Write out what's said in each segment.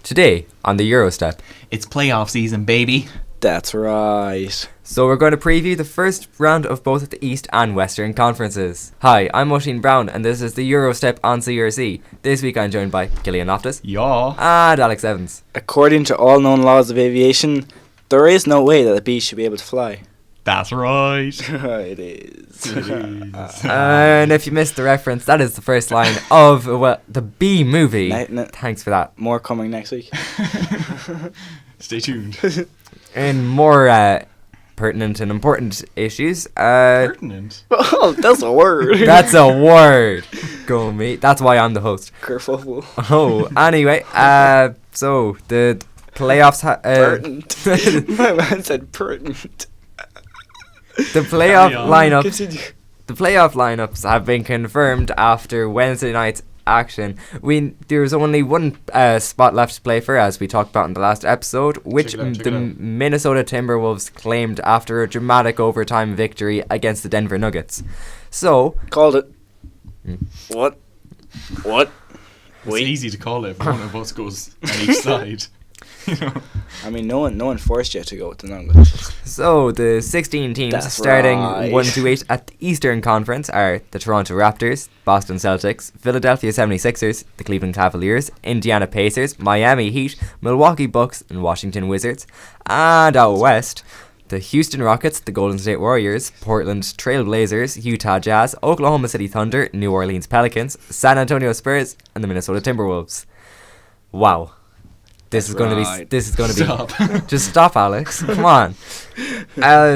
Today on the Eurostep. It's playoff season, baby. That's right. So we're going to preview the first round of both the East and Western conferences. Hi, I'm Oisin Brown and this is the Eurostep on CRC. This week I'm joined by Gillian Loftus Yeah. and Alex Evans. According to all known laws of aviation, there is no way that a bee should be able to fly. That's right. It is. And if you missed the reference, that is the first line of the Bee movie. Thanks for that. More coming next week. Stay tuned. In more pertinent and important issues. Pertinent? Oh, that's a word. That's a word. Go me. That's why I'm the host. Kerfuffle. Oh, anyway. So the playoffs. Pertinent. My man said pertinent. The playoff lineups. Continue. The playoff lineups have been confirmed after Wednesday night's action. There's only one spot left to play for, as we talked about in the last episode, which the Minnesota Timberwolves claimed after a dramatic overtime victory against the Denver Nuggets. So Called it. What? It's easy to call it if one of us goes on each side. I mean, no one forced you to go with the Nuggets. So the 16 teams That's starting right. 1 to 8 at the Eastern Conference are the Toronto Raptors, Boston Celtics, Philadelphia 76ers, the Cleveland Cavaliers, Indiana Pacers, Miami Heat, Milwaukee Bucks and Washington Wizards. And out west, the Houston Rockets, the Golden State Warriors, Portland Trail Blazers, Utah Jazz, Oklahoma City Thunder, New Orleans Pelicans, San Antonio Spurs and the Minnesota Timberwolves. Wow. This is going to be. Stop. Just stop, Alex. Come on.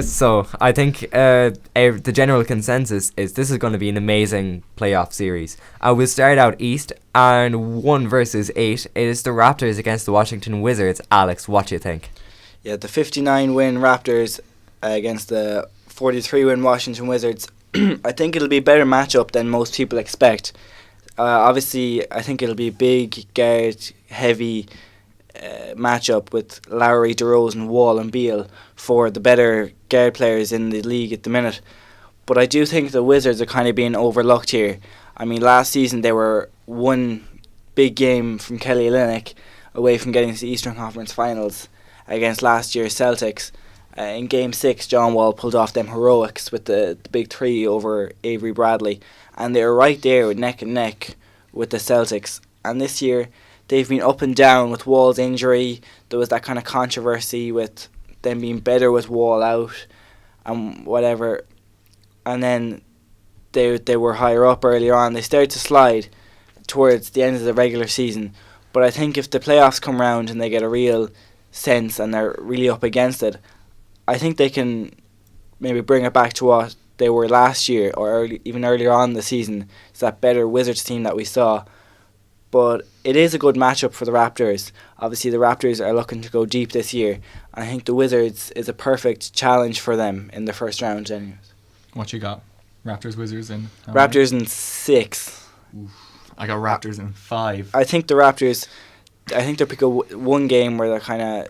So I think the general consensus is this is going to be an amazing playoff series. We'll start out East, and 1 versus 8 is the Raptors against the Washington Wizards. Alex, what do you think? Yeah, the 59-win Raptors against the 43-win Washington Wizards. I think it'll be a better matchup than most people expect. Obviously, I think it'll be a big, guard-heavy matchup with Lowry, DeRozan, Wall and Beal for the better guard players in the league at the minute. But I do think the Wizards are kind of being overlooked here. I mean, last season they were one big game from Kelly Olynyk away from getting to the Eastern Conference Finals against last year's Celtics. In Game 6, John Wall pulled off them heroics with the big 3 over Avery Bradley. And they were right there with neck and neck with the Celtics. And this year they've been up and down with Wall's injury. There was that kind of controversy with them being better with Wall out and whatever. And then they were higher up earlier on. They started to slide towards the end of the regular season. But I think if the playoffs come round and they get a real sense and they're really up against it, I think they can maybe bring it back to what they were last year or even earlier on in the season. It's that better Wizards team that we saw. But it is a good matchup for the Raptors. Obviously, the Raptors are looking to go deep this year. And I think the Wizards is a perfect challenge for them in the first round anyways. What you got? Raptors, Wizards, and... Raptors in 6. Oof. I got Raptors in 5. I think the Raptors, they'll pick one game where they're kind of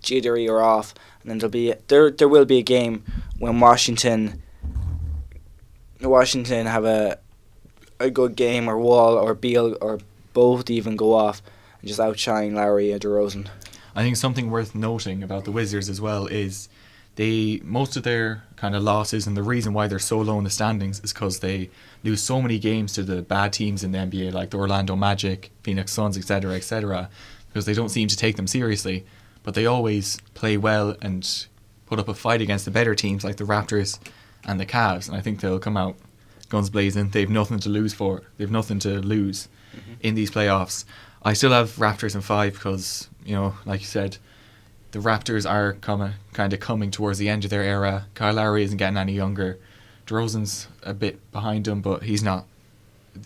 jittery or off. And then there will be a game when Washington have a good game, or Wall or Beal or both even go off and just outshine Lowry and DeRozan. I think something worth noting about the Wizards as well is most of their kind of losses, and the reason why they're so low in the standings is because they lose so many games to the bad teams in the NBA, like the Orlando Magic, Phoenix Suns, etc., because they don't seem to take them seriously. But they always play well and put up a fight against the better teams like the Raptors and the Cavs, and I think they'll come out guns blazing. They've nothing to lose in these playoffs. I still have Raptors in 5 because, like you said, the Raptors are coming towards the end of their era. Kyle Lowry isn't getting any younger. DeRozan's a bit behind him, but he's not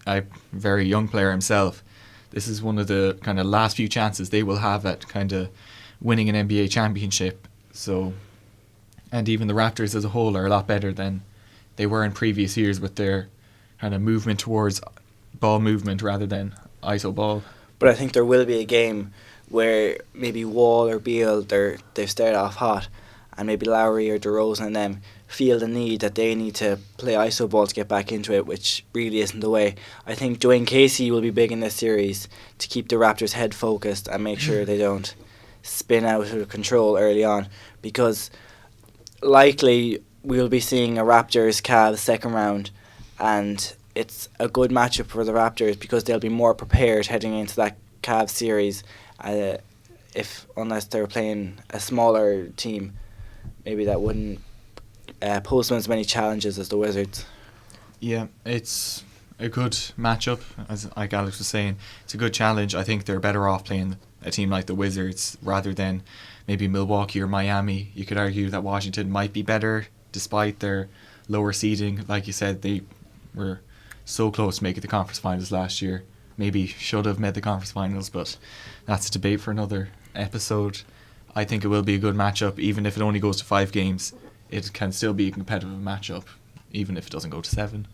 a very young player himself. This is one of the kind of last few chances they will have at kind of winning an NBA championship. So, and even the Raptors as a whole are a lot better than they were in previous years with their kind of movement towards ball movement rather than iso ball. But I think there will be a game where maybe Wall or Beal they've started off hot, and maybe Lowry or DeRozan and them feel the need that they need to play iso ball to get back into it, which really isn't the way. I think Dwayne Casey will be big in this series to keep the Raptors' head focused and make sure they don't spin out of control early on, because likely we'll be seeing a Raptors-Cavs second round, and it's a good matchup for the Raptors because they'll be more prepared heading into that Cavs series, unless they're playing a smaller team, maybe that wouldn't pose them as many challenges as the Wizards. Yeah, it's a good matchup, as like Alex was saying. It's a good challenge. I think they're better off playing a team like the Wizards rather than maybe Milwaukee or Miami. You could argue that Washington might be better despite their lower seeding. Like you said, they were so close to making the conference finals last year. Maybe should have made the conference finals, but that's a debate for another episode. I think it will be a good matchup. Even if it only goes to 5 games, it can still be a competitive matchup, even if it doesn't go to 7.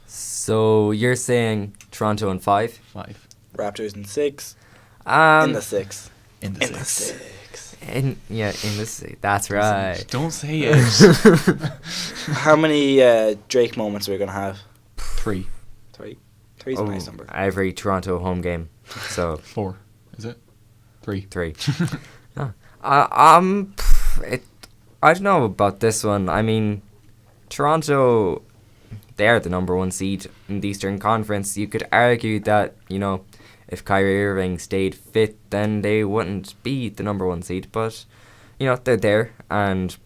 So you're saying Toronto in 5? 5. Raptors in 6. In the 6. In the 6. In the 6. That's right. Don't say it. How many Drake moments are we going to have? 3. 3. 3's a nice number. Every Toronto home game. So 4. Is it? 3. 3. I don't know about this one. I mean, Toronto, they're the number 1 seed in the Eastern Conference. You could argue that, if Kyrie Irving stayed fit, then they wouldn't be the number 1 seed. But, they're there, and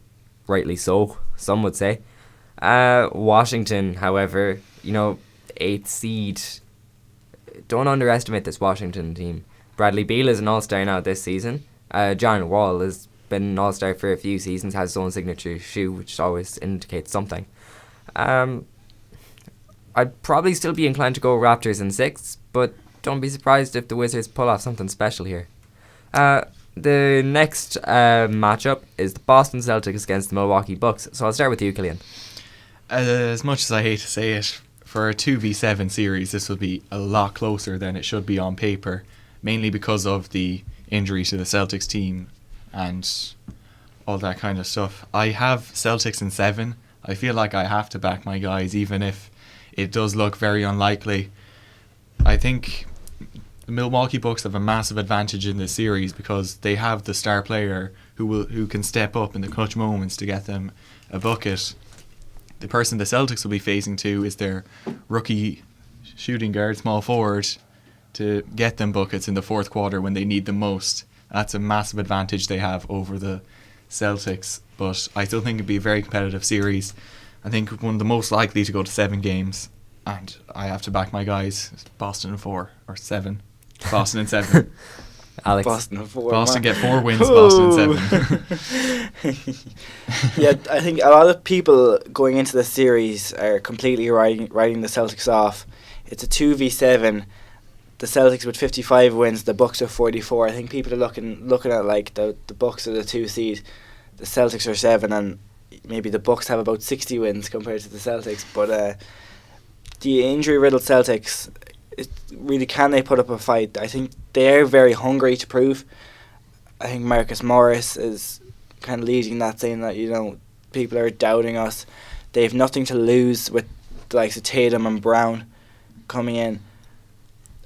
rightly so, some would say. Washington, however, 8th seed. Don't underestimate this Washington team. Bradley Beal is an all-star now this season. John Wall has been an all-star for a few seasons, has his own signature shoe, which always indicates something. I'd probably still be inclined to go Raptors in 6, but don't be surprised if the Wizards pull off something special here. The next matchup is the Boston Celtics against the Milwaukee Bucks. So I'll start with you, Killian. As much as I hate to say it, for a 2v7 series, this will be a lot closer than it should be on paper, mainly because of the injury to the Celtics team and all that kind of stuff. I have Celtics in 7. I feel like I have to back my guys, even if it does look very unlikely. I think the Milwaukee Bucks have a massive advantage in this series because they have the star player who can step up in the clutch moments to get them a bucket. The person the Celtics will be facing to is their rookie shooting guard, small forward, to get them buckets in the fourth quarter when they need them most. That's a massive advantage they have over the Celtics, but I still think it'd be a very competitive series. I think one of the most likely to go to 7 games, and I have to back my guys. Boston in 4 or 7. Boston in 7. Alex. Boston in 4. Boston get 4 wins. Boston in 7. Yeah, I think a lot of people going into the series are completely writing the Celtics off. It's a 2v7. The Celtics with 55 wins, the Bucks are 44. I think people are looking at like the Bucks are the 2 seed, the Celtics are 7, and maybe the Bucks have about 60 wins compared to the Celtics. But the injury-riddled Celtics, really, can they put up a fight? I think they're very hungry to prove. I think Marcus Morris is kind of leading that, saying that people are doubting us. They have nothing to lose with the likes of Tatum and Brown coming in.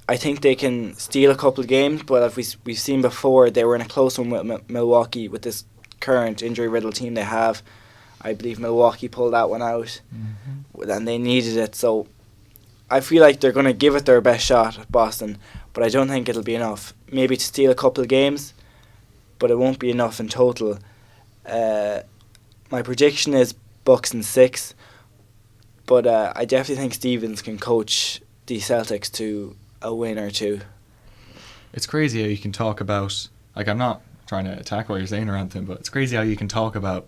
I think they can steal a couple of games, but if we've seen before, they were in a close one with Milwaukee with this current injury-riddled team they have. I believe Milwaukee pulled that one out, and they needed it. So I feel like they're going to give it their best shot at Boston, but I don't think it'll be enough. Maybe to steal a couple of games, but it won't be enough in total. My prediction is Bucks in 6, but I definitely think Stevens can coach the Celtics to a win or 2. It's crazy how you can talk about, I'm not trying to attack what you're saying or anything, but it's crazy how you can talk about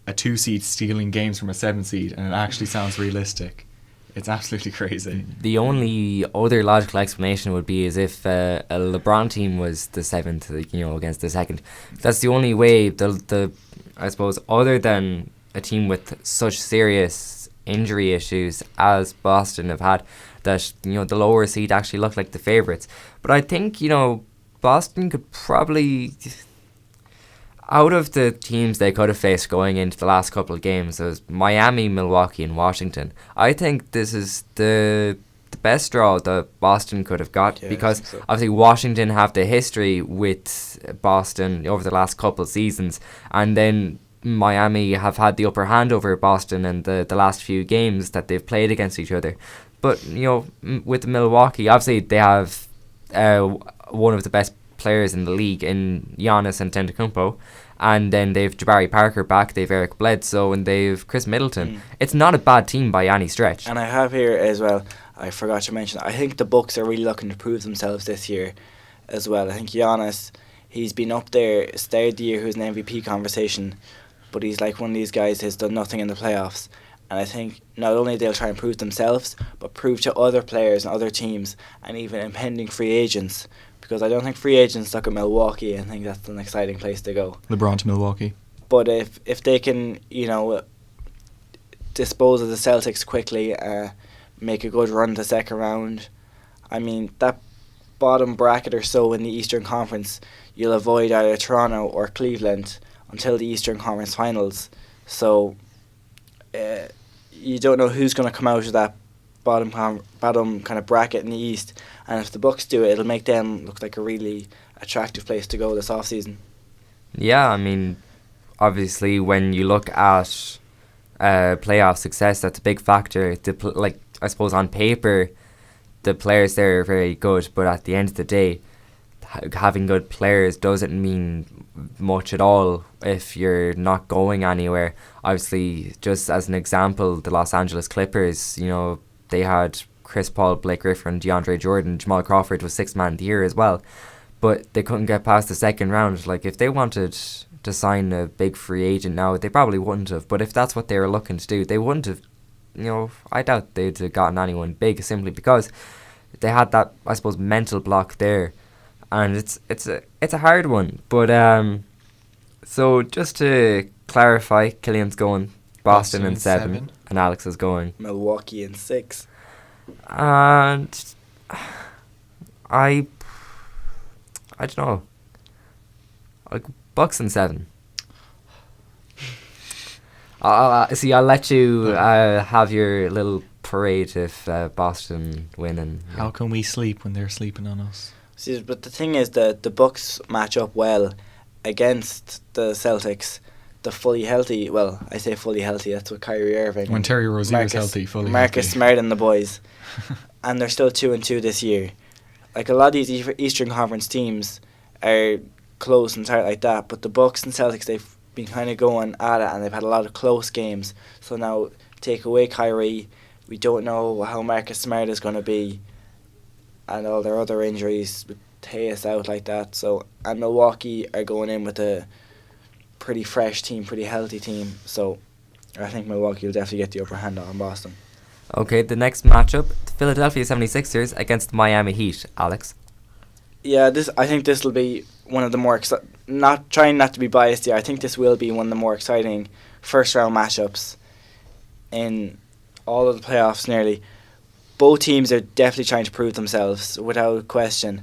a 2 seed stealing games from a 7 seed and it actually sounds realistic. It's absolutely crazy. The only other logical explanation would be as if a LeBron team was the 7th, against the 2nd. That's the only way, I suppose, other than a team with such serious injury issues as Boston have had, that the lower seed actually look like the favourites. But I think Boston could probably, Out of the teams they could have faced going into the last couple of games, it was Miami, Milwaukee, and Washington. I think this is the best draw that Boston could have got, Yeah, I because think so. obviously Washington have the history with Boston over the last couple of seasons, and then Miami have had the upper hand over Boston in the last few games that they've played against each other. But, with Milwaukee, obviously they have one of the best players in the league in Giannis Antetokounmpo, and then they've Jabari Parker back, they've Eric Bledsoe, and they've Chris Middleton. It's not a bad team by any stretch. And I have here as well, I forgot to mention, I think the Bucks are really looking to prove themselves this year as well. I think Giannis, he's been up there, started the year, who's an MVP conversation, but he's like one of these guys who's done nothing in the playoffs. And I think not only they'll try and prove themselves, but prove to other players and other teams, and even impending free agents. Because I don't think free agents look at Milwaukee and think that's an exciting place to go. LeBron to Milwaukee. But if they can, dispose of the Celtics quickly, make a good run to second round, I mean, that bottom bracket or so in the Eastern Conference, you'll avoid either Toronto or Cleveland until the Eastern Conference Finals. So you don't know who's going to come out of that bottom kind of bracket in the East. And if the Bucks do it, it'll make them look like a really attractive place to go this offseason. Yeah, I mean, obviously when you look at playoff success, that's a big factor. I suppose on paper, the players there are very good, but at the end of the day, having good players doesn't mean much at all if you're not going anywhere. Obviously, just as an example, the Los Angeles Clippers, they had Chris Paul, Blake Griffin, DeAndre Jordan, Jamal Crawford was sixth man of the year as well, but they couldn't get past the second round. Like, if they wanted to sign a big free agent now, they probably wouldn't have, but if that's what they were looking to do, they wouldn't have. I doubt they'd have gotten anyone big, simply because they had that, I suppose, mental block there, and it's a hard one. But so just to clarify, Killian's going Boston in 7, and Alex is going Milwaukee in 6. And I don't know, like Bucks in 7. See, I'll let you have your little parade if Boston win. And How can we sleep when they're sleeping on us? See, but the thing is that the Bucks match up well against the Celtics. The fully healthy, well, I say fully healthy, that's what Kyrie Irving. When Terry Rozier is healthy, fully Marcus healthy. Smart and the boys. And they're still 2-2 this year. Like, a lot of these Eastern Conference teams are close and tight like that, but the Bucks and Celtics, they've been kind of going at it, and they've had a lot of close games. So now, take away Kyrie, we don't know how Marcus Smart is going to be, and all their other injuries with Tejas out like that. So, and Milwaukee are going in with a pretty fresh team, pretty healthy team. So I think Milwaukee will definitely get the upper hand on Boston. Okay, the next matchup, the Philadelphia 76ers against the Miami Heat. Alex? Yeah, I think this will be one of the more not to be biased here. I think this will be one of the more exciting first round matchups in all of the playoffs nearly. Both teams are definitely trying to prove themselves without question.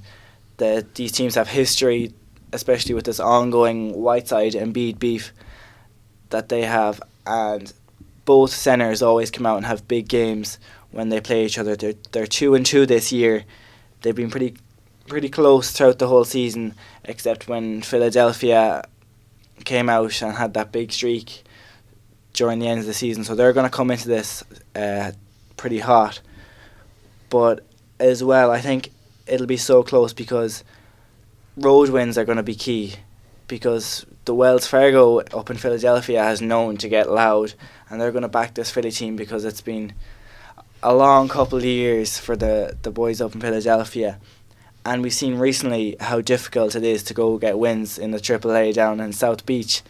These teams have history, especially with this ongoing Whiteside and Embiid beef that they have, and both centers always come out and have big games when they play each other. They're 2-2 this year. They've been pretty close throughout the whole season, except when Philadelphia came out and had that big streak during the end of the season. So they're going to come into this pretty hot. But as well, I think it'll be so close because road wins are going to be key, because the Wells Fargo up in Philadelphia has known to get loud, and they're going to back this Philly team because it's been a long couple of years for the boys up in Philadelphia. And we've seen recently how difficult it is to go get wins in the AAA down in South Beach.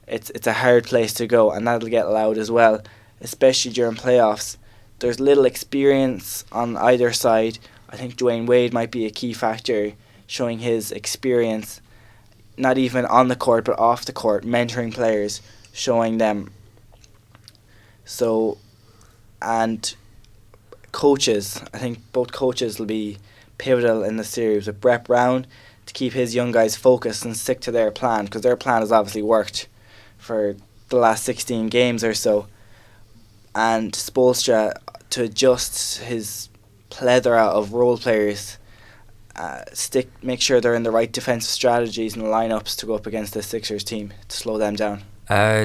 It's a hard place to go, and that'll get loud as well, especially during playoffs. There's little experience on either side. I think Dwayne Wade might be a key factor, showing his experience, not even on the court but off the court, mentoring players, showing them. So, and coaches, I think both coaches will be pivotal in the series. With Brett Brown, to keep his young guys focused and stick to their plan, because their plan has obviously worked for the last 16 games or so. And Spoelstra, to adjust his plethora of role players, make sure they're in the right defensive strategies and lineups to go up against the Sixers team to slow them down.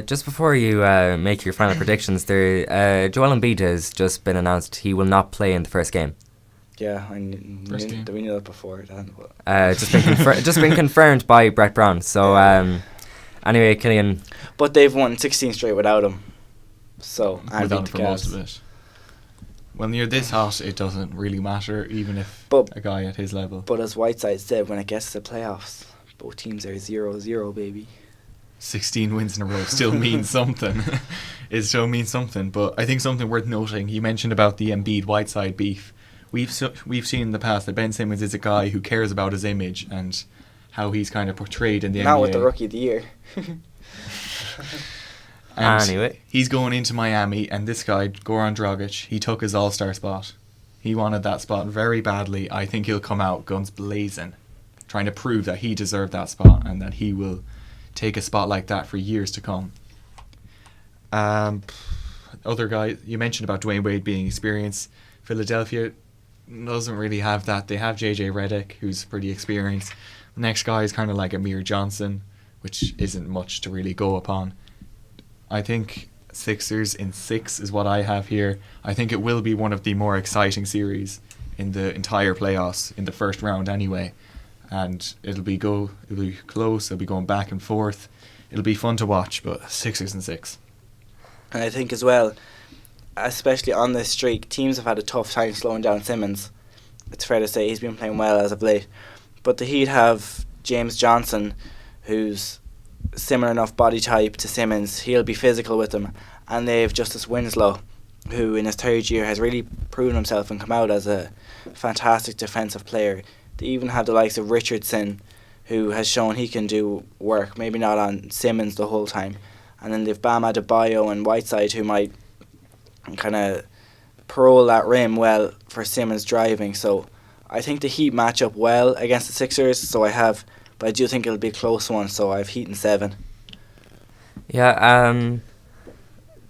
Just before you make your final predictions, Joel Embiid has just been announced he will not play in the first game. Yeah, we knew that before. Just been confirmed by Brett Brown. So anyway, Killian. But they've won 16 straight without him. So without him for most of it. When you're this hot, it doesn't really matter, even if a guy at his level. But as Whiteside said, when it gets to the playoffs, both teams are 0-0, baby. 16 wins in a row still means something. It still means something. But I think something worth noting, you mentioned about the Embiid-Whiteside beef. We've seen in the past that Ben Simmons is a guy who cares about his image and how he's kind of portrayed in the NBA. Not with the Rookie of the Year. Anyway, he's going into Miami, and this guy, Goran Dragic, he took his all-star spot. He wanted that spot very badly. I think he'll come out guns blazing, trying to prove that he deserved that spot and that he will take a spot like that for years to come. Other guys, you mentioned about Dwayne Wade being experienced. Philadelphia doesn't really have that. They have JJ Redick, who's pretty experienced. The next guy is kind of like Amir Johnson, which isn't much to really go upon. I think Sixers in 6 is what I have here. I think it will be one of the more exciting series in the entire playoffs, in the first round anyway. And it'll be close, it'll be going back and forth. It'll be fun to watch, but Sixers in 6. And I think as well, especially on this streak, teams have had a tough time slowing down Simmons. It's fair to say he's been playing well as of late. But the Heat have James Johnson, who's similar enough body type to Simmons. He'll be physical with him. And they have Justice Winslow, who in his third year has really proven himself and come out as a fantastic defensive player. They even have the likes of Richardson, who has shown he can do work, maybe not on Simmons the whole time. And then they've Bam Adebayo and Whiteside, who might kind of parole that rim well for Simmons driving. So I think the Heat match up well against the Sixers, but I do think it'll be a close one, so I have Heat in 7. Yeah,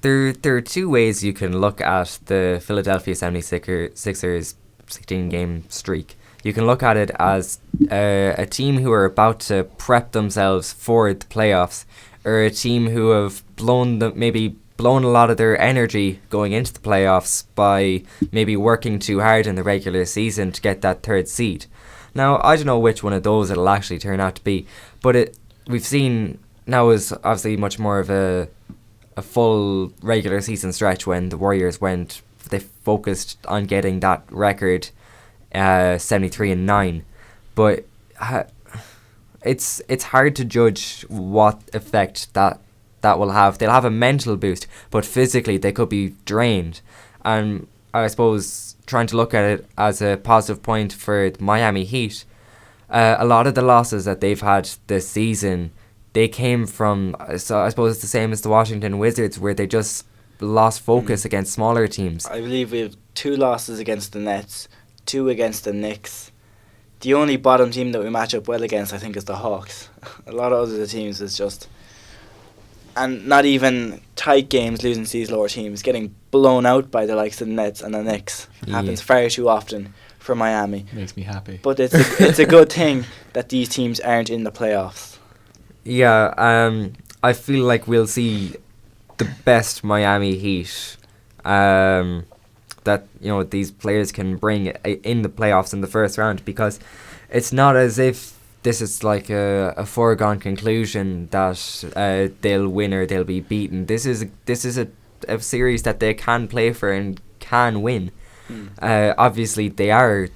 there are two ways you can look at the Philadelphia 76ers 16-game streak. You can look at it as a team who are about to prep themselves for the playoffs, or a team who have blown a lot of their energy going into the playoffs by maybe working too hard in the regular season to get that third seed. Now, I don't know which one of those it'll actually turn out to be, but we've seen now is obviously much more of a full regular season stretch when the Warriors they focused on getting that record 73-9, but it's hard to judge what effect that will have. They'll have a mental boost, but physically they could be drained. And I suppose trying to look at it as a positive point for the Miami Heat, a lot of the losses that they've had this season, they came from, so I suppose it's the same as the Washington Wizards, where they just lost focus against smaller teams. I believe we have 2 losses against the Nets, 2 against the Knicks. The only bottom team that we match up well against, I think, is the Hawks. A lot of other teams is just... And not even tight games losing to these lower teams. Getting blown out by the likes of the Nets and the Knicks happens far too often for Miami. Makes me happy. But it's a good thing that these teams aren't in the playoffs. Yeah, I feel like we'll see the best Miami Heat that these players can bring in the playoffs in the first round, because it's not as if this is like a foregone conclusion that they'll win or they'll be beaten. This is a series that they can play for and can win. Obviously, they are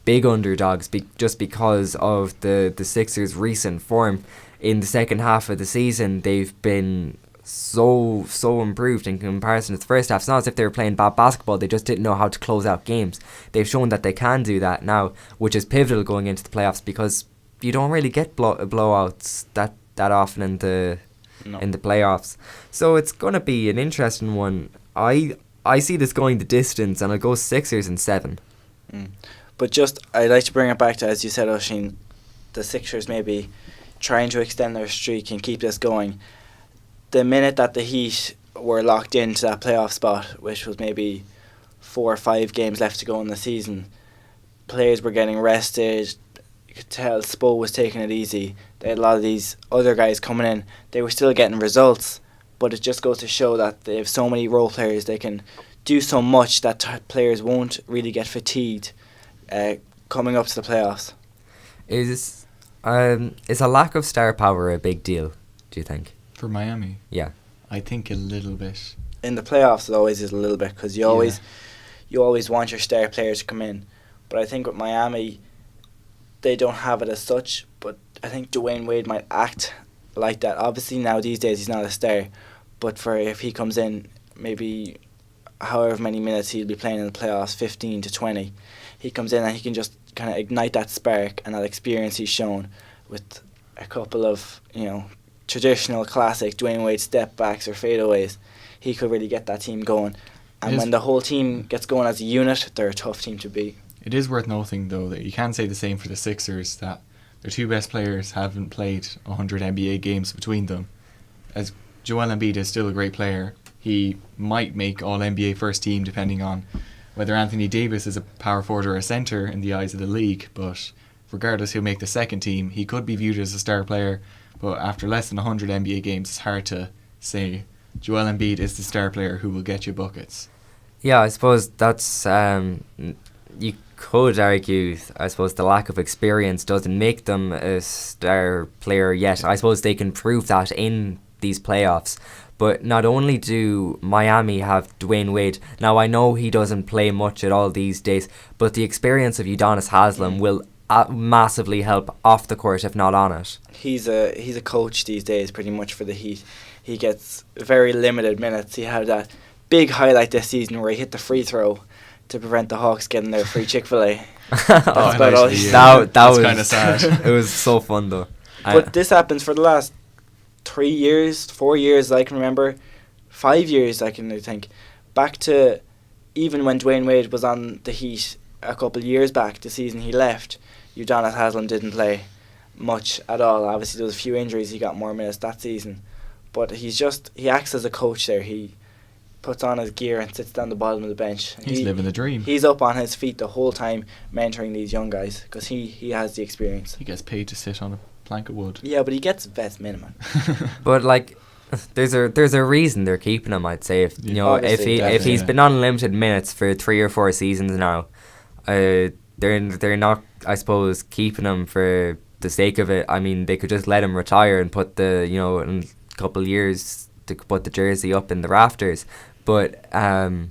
big underdogs just because of the Sixers' recent form. In the second half of the season, they've been so improved in comparison to the first half. It's not as if they were playing bad basketball, they just didn't know how to close out games. They've shown that they can do that now, which is pivotal going into the playoffs, because you don't really get blowouts that often in the playoffs. So it's going to be an interesting one. I see this going the distance, and I'll go Sixers in 7. But I'd like to bring it back to, as you said, Oisin, the Sixers maybe trying to extend their streak and keep this going. The minute that the Heat were locked into that playoff spot, which was maybe 4 or 5 games left to go in the season, players were getting rested. You could tell Spo was taking it easy. They had a lot of these other guys coming in. They were still getting results, but it just goes to show that they have so many role players. They can do so much that players won't really get fatigued coming up to the playoffs. Is a lack of star power a big deal, do you think? For Miami? Yeah. I think a little bit. In the playoffs, it always is a little bit, because you always want your star players to come in. But I think with Miami, they don't have it as such. But I think Dwayne Wade might act like that. Obviously, now these days he's not a star. But for if he comes in, maybe however many minutes he'll be playing in the playoffs, 15 to 20, he comes in and he can just kind of ignite that spark and that experience he's shown with a couple of, traditional classic Dwayne Wade step backs or fadeaways. He could really get that team going. And when the whole team gets going as a unit, they're a tough team to beat. It is worth noting, though, that you can say the same for the Sixers, that their 2 best players haven't played 100 NBA games between them. As Joel Embiid is still a great player, he might make All-NBA first team depending on whether Anthony Davis is a power forward or a centre in the eyes of the league, but regardless he'll make the second team. He could be viewed as a star player, but after less than 100 NBA games, it's hard to say Joel Embiid is the star player who will get you buckets. Yeah, I suppose that's... you could argue, I suppose, the lack of experience doesn't make them a star player yet. I suppose they can prove that in these playoffs. But not only do Miami have Dwayne Wade, now I know he doesn't play much at all these days, but the experience of Udonis Haslem will massively help off the court, if not on it. He's a coach these days, pretty much, for the Heat. He gets very limited minutes. He had that big highlight this season where he hit the free throw to prevent the Hawks getting their free Chick-fil-A. That's about all. That was kind of sad. It was so fun though. But this happens for the last 3 years, 4 years, I can remember, 5 years, I can think. Back to even when Dwayne Wade was on the Heat a couple of years back, the season he left, Udonis Haslem didn't play much at all. Obviously there was a few injuries, he got more minutes that season. But he acts as a coach there. He puts on his gear and sits down the bottom of the bench. He's living the dream. He's up on his feet the whole time mentoring these young guys because he has the experience. He gets paid to sit on a plank of wood. Yeah, but he gets vet minimum. But like, there's a reason they're keeping him. I'd say if he's been on limited minutes for 3 or 4 seasons now, they're not, I suppose, keeping him for the sake of it. I mean, they could just let him retire and put in a couple of years to put the jersey up in the rafters. But I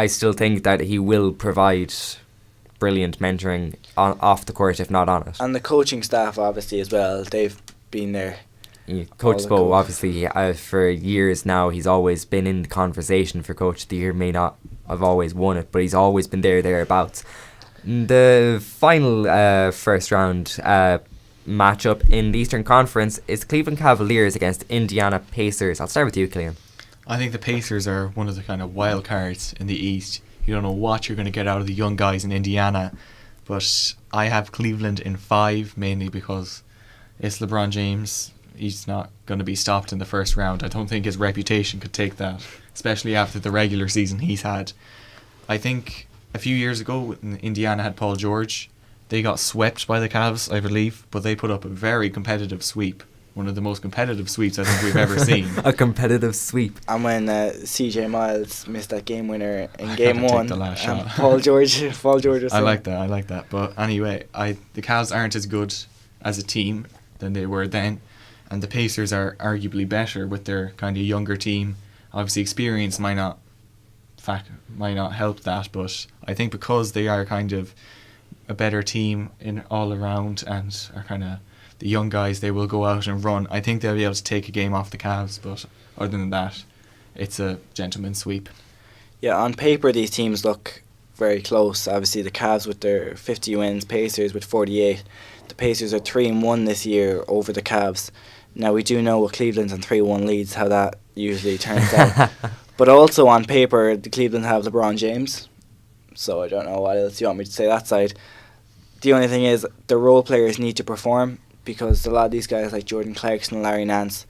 still think that he will provide brilliant mentoring off the court, if not on it. And the coaching staff, obviously, as well, they've been there. Yeah, Coach Spo, obviously, for years now, he's always been in the conversation for Coach of the Year. May not have always won it, but he's always been thereabouts. The final first round matchup in the Eastern Conference is Cleveland Cavaliers against Indiana Pacers. I'll start with you, Cillian. I think the Pacers are one of the kind of wild cards in the East. You don't know what you're going to get out of the young guys in Indiana, but I have Cleveland in 5, mainly because it's LeBron James. He's not going to be stopped in the first round. I don't think his reputation could take that, especially after the regular season he's had. I think a few years ago when Indiana had Paul George, they got swept by the Cavs, I believe, but they put up a very competitive sweep. One of the most competitive sweeps I think we've ever seen. A competitive sweep. And when CJ Miles missed that game winner in game 1, the last shot. Paul George was I like that. But anyway, the Cavs aren't as good as a team than they were then, and the Pacers are arguably better with their kind of younger team. Obviously, experience might not help that, but I think because they are kind of a better team in all around and are kind of the young guys, they will go out and run. I think they'll be able to take a game off the Cavs, but other than that, it's a gentleman's sweep. Yeah, on paper these teams look very close. Obviously the Cavs with their 50 wins, Pacers with 48. The Pacers are 3-1 this year over the Cavs. Now we do know with Cleveland's on 3-1 leads how that usually turns out. But also on paper the Cleveland have LeBron James. So I don't know what else you want me to say that side. The only thing is the role players need to perform, because a lot of these guys like Jordan Clarkson and Larry Nance,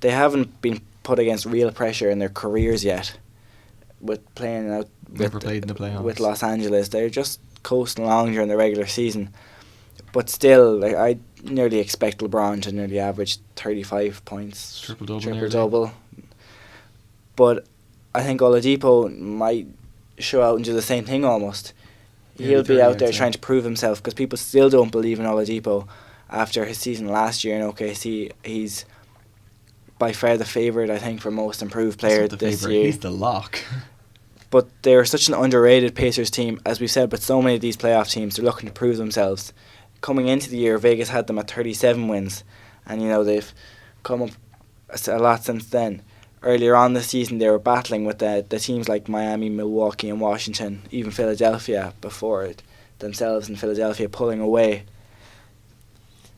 they haven't been put against real pressure in their careers yet with playing out Never played in the playoffs. with Los Angeles. They're just coasting along during the regular season. But still, like, I nearly expect LeBron to nearly average 35 points. Triple-double. But I think Oladipo might show out and do the same thing almost. He'll be out there trying to prove himself, because people still don't believe in Oladipo after his season last year in OKC. He's by far the favourite, I think, for most improved player this year. He's the lock. But they're such an underrated Pacers team, as we said, but so many of these playoff teams, they're looking to prove themselves. Coming into the year, Vegas had them at 37 wins, and they've come up a lot since then. Earlier on this season, they were battling with the teams like Miami, Milwaukee and Washington, even Philadelphia before it, themselves, and Philadelphia pulling away.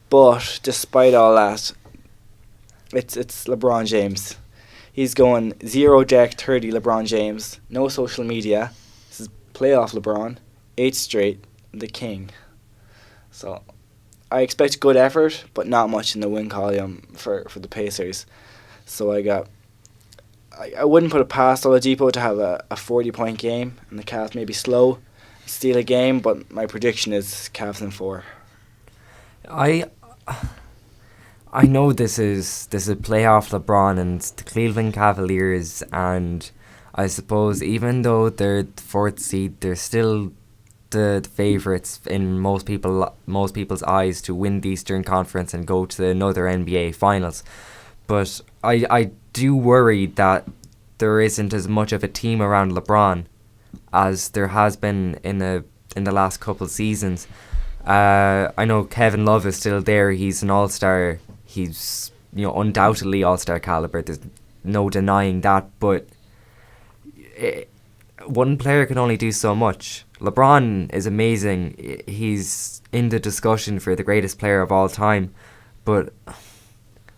But despite all that, it's LeBron James. He's going 0 Jack 30 LeBron James, no social media. This is playoff LeBron, 8 straight, the king. So I expect good effort, but not much in the win column for the Pacers. So I wouldn't put it past Oladipo to have a 40-point game, and the Cavs maybe slow, steal a game, but my prediction is Cavs in 4. I know this is playoff LeBron and the Cleveland Cavaliers, and I suppose even though they're the 4th seed, they're still the favourites in most people's eyes to win the Eastern Conference and go to another NBA Finals. But I do worry that there isn't as much of a team around LeBron as there has been in the last couple of seasons. I know Kevin Love is still there. He's an all-star. He's undoubtedly all-star caliber. There's no denying that. But one player can only do so much. LeBron is amazing. He's in the discussion for the greatest player of all time. But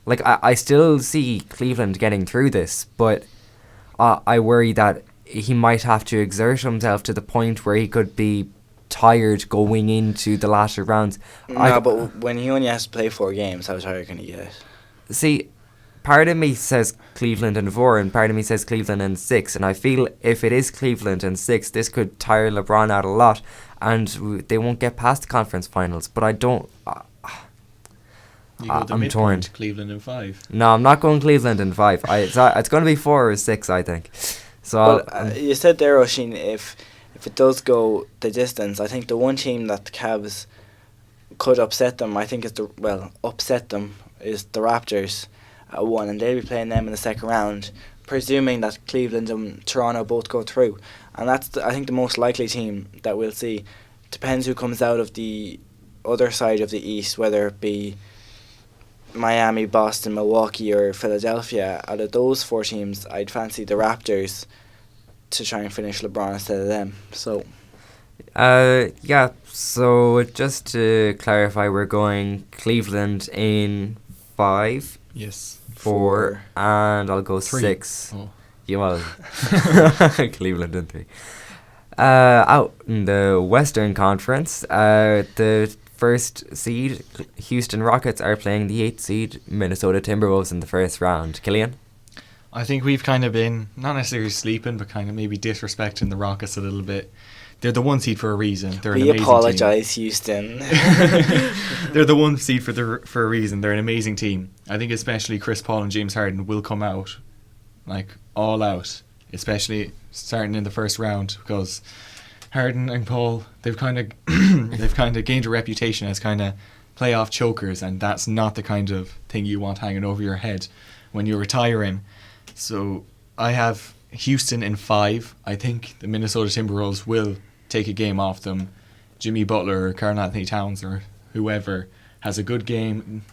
I still see Cleveland getting through this. But I worry that he might have to exert himself to the point where he could be tired going into the latter rounds. But when he only has to play 4 games, how tired can he get? See, part of me says Cleveland in 4 and part of me says Cleveland in 6, and I feel if it is Cleveland in 6, this could tire LeBron out a lot and they won't get past the conference finals. But I don't... I'm torn. Cleveland in 5. No, I'm not going Cleveland in 5. It's going to be 4 or 6, I think. So you said there, Oisin, if it does go the distance, I think the one team that the Cavs could upset them, is the Raptors at 1, and they'll be playing them in the second round, presuming that Cleveland and Toronto both go through. And that's, I think, the most likely team that we'll see. Depends who comes out of the other side of the East, whether it be Miami, Boston, Milwaukee or Philadelphia. Out of those 4 teams, I'd fancy the Raptors to try and finish LeBron instead of them. So so just to clarify, we're going Cleveland in 5. Yes. 4 and I'll go 3. 6. Oh. Yeah, well, Cleveland in 3. Out in the Western Conference, the first seed Houston Rockets are playing the 8th seed Minnesota Timberwolves in the first round. Killian? I think we've kind of been, not necessarily sleeping, but kind of maybe disrespecting the Rockets a little bit. They're the 1 seed for a reason. They're an amazing team. We apologise, Houston. They're the 1 seed for a reason. They're an amazing team. I think especially Chris Paul and James Harden will come out, all out, especially starting in the first round, because Harden and Paul, they've kind of gained a reputation as kind of playoff chokers, and that's not the kind of thing you want hanging over your head when you're retiring. So I have Houston in 5. I think the Minnesota Timberwolves will take a game off them. Jimmy Butler or Karl Anthony Towns or whoever has a good game.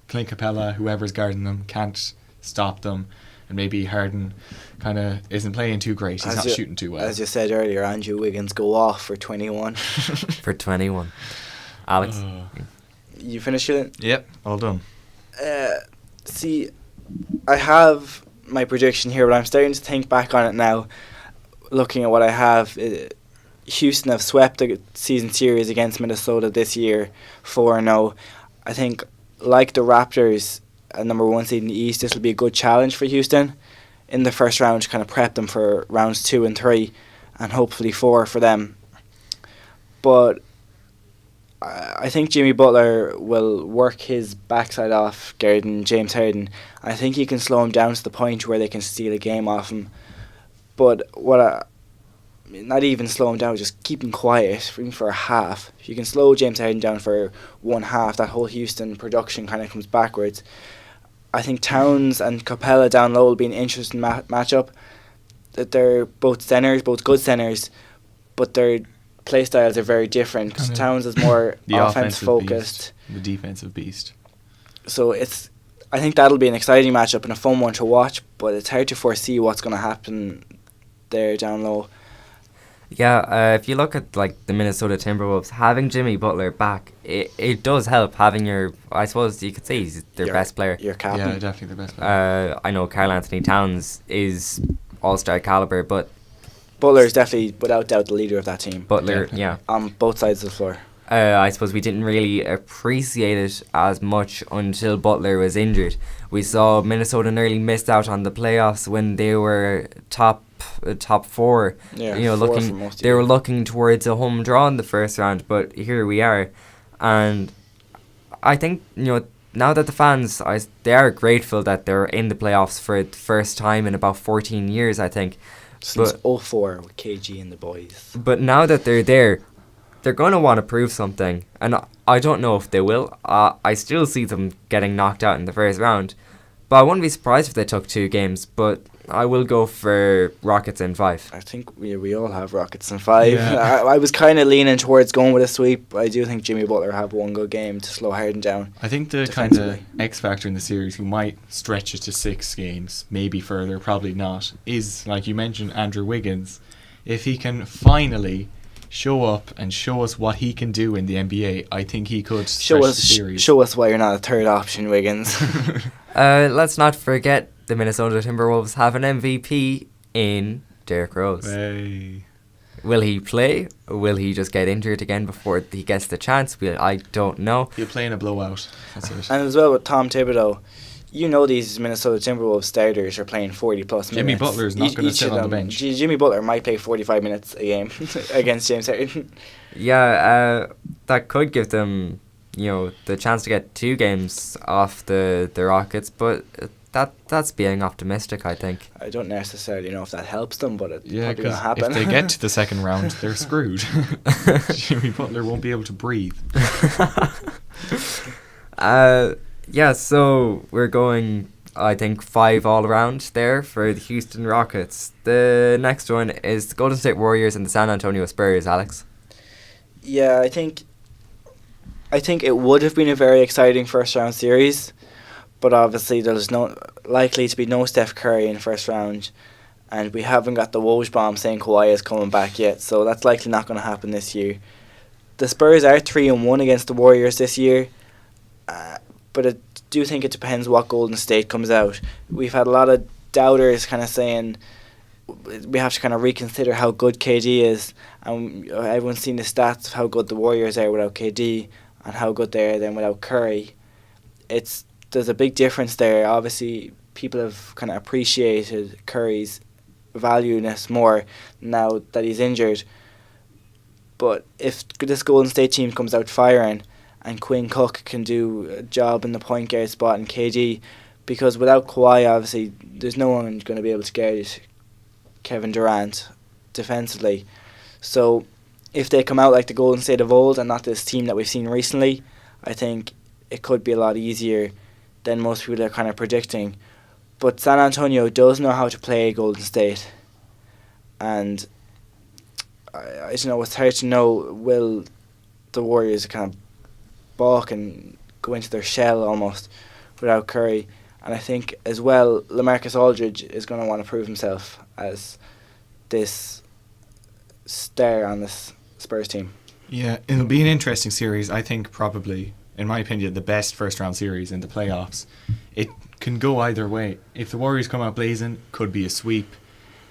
Clint Capella, whoever's guarding them, can't stop them. And maybe Harden kind of isn't playing too great. He's not shooting too well. As you said earlier, Andrew Wiggins go off for 21. For 21. Alex? You finished it? Yep, all done. See, I have my prediction here, but I'm starting to think back on it now. Looking at what I have, Houston have swept the season series against Minnesota this year 4-0. I think, like the Raptors, number 1 seed in the East, this will be a good challenge for Houston in the first round to kind of prep them for rounds 2 and 3 and hopefully 4 for them. But I think Jimmy Butler will work his backside off James Harden. I think he can slow him down to the point where they can steal a game off him. But not even slow him down, just keep him quiet even for a half. If you can slow James Harden down for one half, that whole Houston production kind of comes backwards. I think Towns and Capella down low will be an interesting matchup. That they're both good centers, but their play styles are very different. Towns is more offense focused, the defensive beast. So I think that'll be an exciting matchup and a fun one to watch. But it's hard to foresee what's going to happen there down low. Yeah, if you look at like the Minnesota Timberwolves, having Jimmy Butler back, it does help. Having I suppose you could say he's their best player. Your captain. Yeah, definitely their best player. I know Karl Anthony Towns is all-star caliber, but Butler is definitely, without doubt, the leader of that team. Butler, yeah. On both sides of the floor. I suppose we didn't really appreciate it as much until Butler was injured. We saw Minnesota nearly missed out on the playoffs when they were top 4. Yeah, they were looking towards a home draw in the first round, but here we are. And I think, now that the fans, they are grateful that they're in the playoffs for the first time in about 14 years, I think. Since 2004 with KG and the boys. But now that they're there, they're going to want to prove something. And I don't know if they will. I still see them getting knocked out in the first round. But I wouldn't be surprised if they took 2 games. But I will go for Rockets in 5. I think we all have Rockets in 5. Yeah. I was kind of leaning towards going with a sweep. I do think Jimmy Butler have one good game to slow Harden down. I think the kind of X factor in the series who might stretch it to 6 games, maybe further, probably not, is, like you mentioned, Andrew Wiggins. If he can finally show up and show us what he can do in the NBA, I think he could stretch the series. Show us why you're not a third option, Wiggins. Let's not forget the Minnesota Timberwolves have an MVP in Derrick Rose. Hey. Will he play? Or will he just get injured again before he gets the chance? I don't know. He'll play in a blowout. That's it. And as well with Tom Thibodeau, these Minnesota Timberwolves starters are playing 40 plus minutes. Jimmy Butler's not going to sit on the bench. Jimmy Butler might play 45 minutes a game against James Harden. Yeah, that could give them, the chance to get 2 games off the Rockets, but that's being optimistic, I think. I don't necessarily know if that helps them, but it's probably because going to happen. if they get to the second round, they're screwed. Jimmy Butler won't be able to breathe. So we're going, I think, 5 all around there for the Houston Rockets. The next one is the Golden State Warriors and the San Antonio Spurs, Alex. Yeah, I think it would have been a very exciting first round series, but obviously there's likely to be no Steph Curry in the first round, and we haven't got the Woj bomb saying Kawhi is coming back yet, so that's likely not going to happen this year. The Spurs are 3-1 against the Warriors this year, but I do think it depends what Golden State comes out. We've had a lot of doubters kind of saying we have to kind of reconsider how good KD is, and everyone's seen the stats of how good the Warriors are without KD and how good they are then without Curry. There's a big difference there. Obviously, people have kind of appreciated Curry's valueness more now that he's injured. But if this Golden State team comes out firing and Quinn Cook can do a job in the point guard spot and KD, because without Kawhi, obviously, there's no one going to be able to guard Kevin Durant defensively. So if they come out like the Golden State of old and not this team that we've seen recently, I think it could be a lot easier than most people are kind of predicting. But San Antonio does know how to play Golden State, and I don't know, it's hard to know, will the Warriors kind of balk and go into their shell almost without Curry. And I think as well LaMarcus Aldridge is going to want to prove himself as this star on this Spurs team. Yeah, it'll be an interesting series. I think probably, in my opinion, the best first round series in the playoffs. It can go either way. If the Warriors come out blazing, could be a sweep.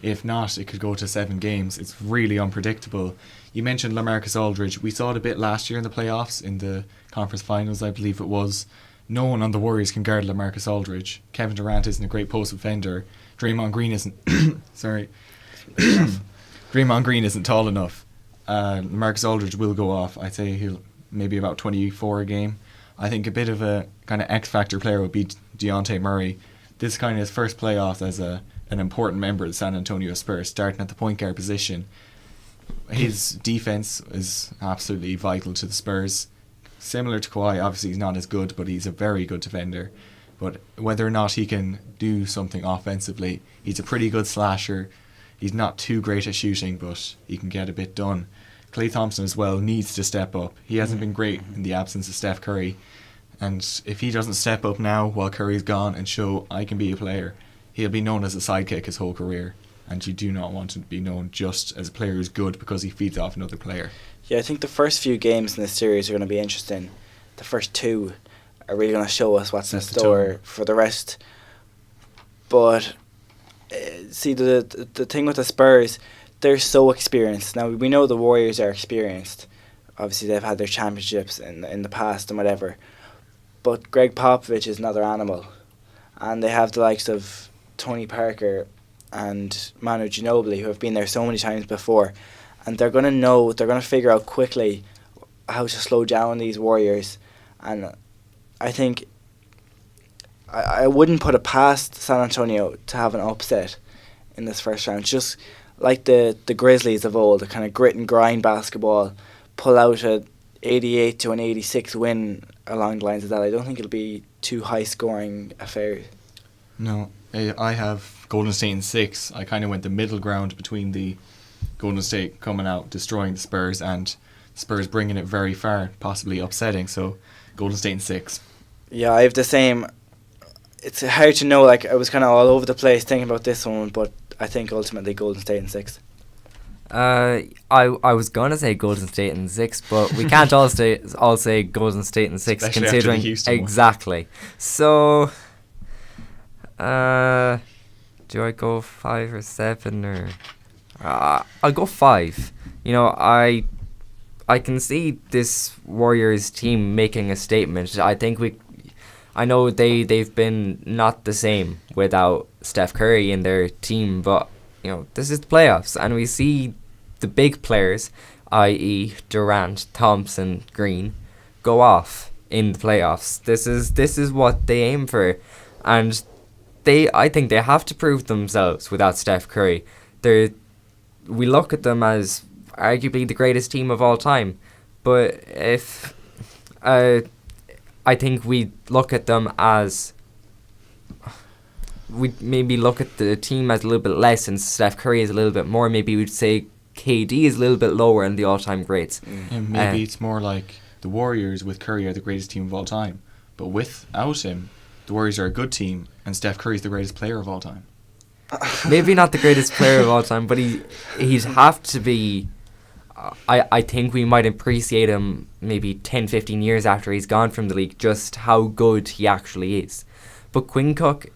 If not, it could go to 7 games. It's really unpredictable. You mentioned LaMarcus Aldridge. We saw it a bit last year in the playoffs, in the conference finals, I believe it was. No one on the Warriors can guard LaMarcus Aldridge. Kevin Durant isn't a great post defender. Draymond Green isn't sorry. Draymond Green isn't tall enough. LaMarcus Aldridge will go off. I'd say he'll maybe about 24 a game. I think a bit of a kind of X-factor player would be Deontay Murray. This is kind of his first playoffs as an important member of the San Antonio Spurs, starting at the point guard position. His defense is absolutely vital to the Spurs. Similar to Kawhi, obviously he's not as good, but he's a very good defender. But whether or not he can do something offensively, he's a pretty good slasher. He's not too great at shooting, but he can get a bit done. Klay Thompson as well needs to step up. He hasn't been great in the absence of Steph Curry. And if he doesn't step up now while Curry's gone and show I can be a player, he'll be known as a sidekick his whole career. And you do not want him to be known just as a player who's good because he feeds off another player. Yeah, I think the first few games in this series are going to be interesting. The first 2 are really going to show us what's in store for the rest. But see, the thing with the Spurs, they're so experienced. Now, we know the Warriors are experienced. Obviously, they've had their championships in the past and whatever. But Greg Popovich is another animal. And they have the likes of Tony Parker and Manu Ginobili, who have been there so many times before. And they're going to figure out quickly how to slow down these Warriors. And I think I wouldn't put it past San Antonio to have an upset in this first round. Just like the Grizzlies of old, the kind of grit and grind basketball, pull out a 88 to an 86 win along the lines of that. I don't think it'll be too high scoring affair. No, I have Golden State in 6. I kind of went the middle ground between the Golden State coming out, destroying the Spurs, and Spurs bringing it very far, possibly upsetting. So Golden State in 6. Yeah, I have the same. It's hard to know. Like, I was kind of all over the place thinking about this one, but I think ultimately Golden State in 6. I was gonna say Golden State in 6, but we can't all say Golden State in 6, especially considering after the Houston exactly. So, do I go 5 or 7 or? I'll go 5. You know, I can see this Warriors team making a statement. I know they've been not the same without Steph Curry in their team, but you know, this is the playoffs, and we see the big players, i.e. Durant, Thompson, Green, go off in the playoffs. This is what they aim for, and I think they have to prove themselves without Steph Curry. We look at them as arguably the greatest team of all time, but if I think we look at them as we maybe look at the team as a little bit less and Steph Curry is a little bit more. Maybe we'd say KD is a little bit lower in the all-time greats. And maybe it's more like the Warriors with Curry are the greatest team of all time, but without him, the Warriors are a good team, and Steph Curry is the greatest player of all time. Maybe not the greatest player of all time, but he'd have to be. I think we might appreciate him maybe 10, 15 years after he's gone from the league, just how good he actually is. But Quinn Cook,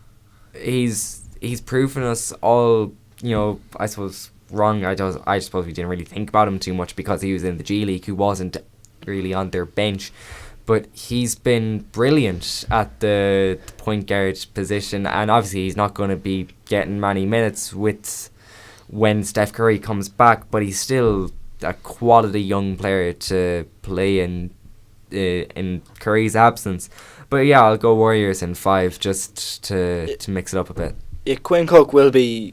he's proven us all, you know, I suppose wrong. I suppose we didn't really think about him too much because he was in the G League, who wasn't really on their bench. But he's been brilliant at the point guard position, and obviously he's not going to be getting many minutes when Steph Curry comes back, but he's still a quality young player to play in Curry's absence. But yeah, I'll go Warriors in 5 just to mix it up a bit. Yeah, Quinn Cook he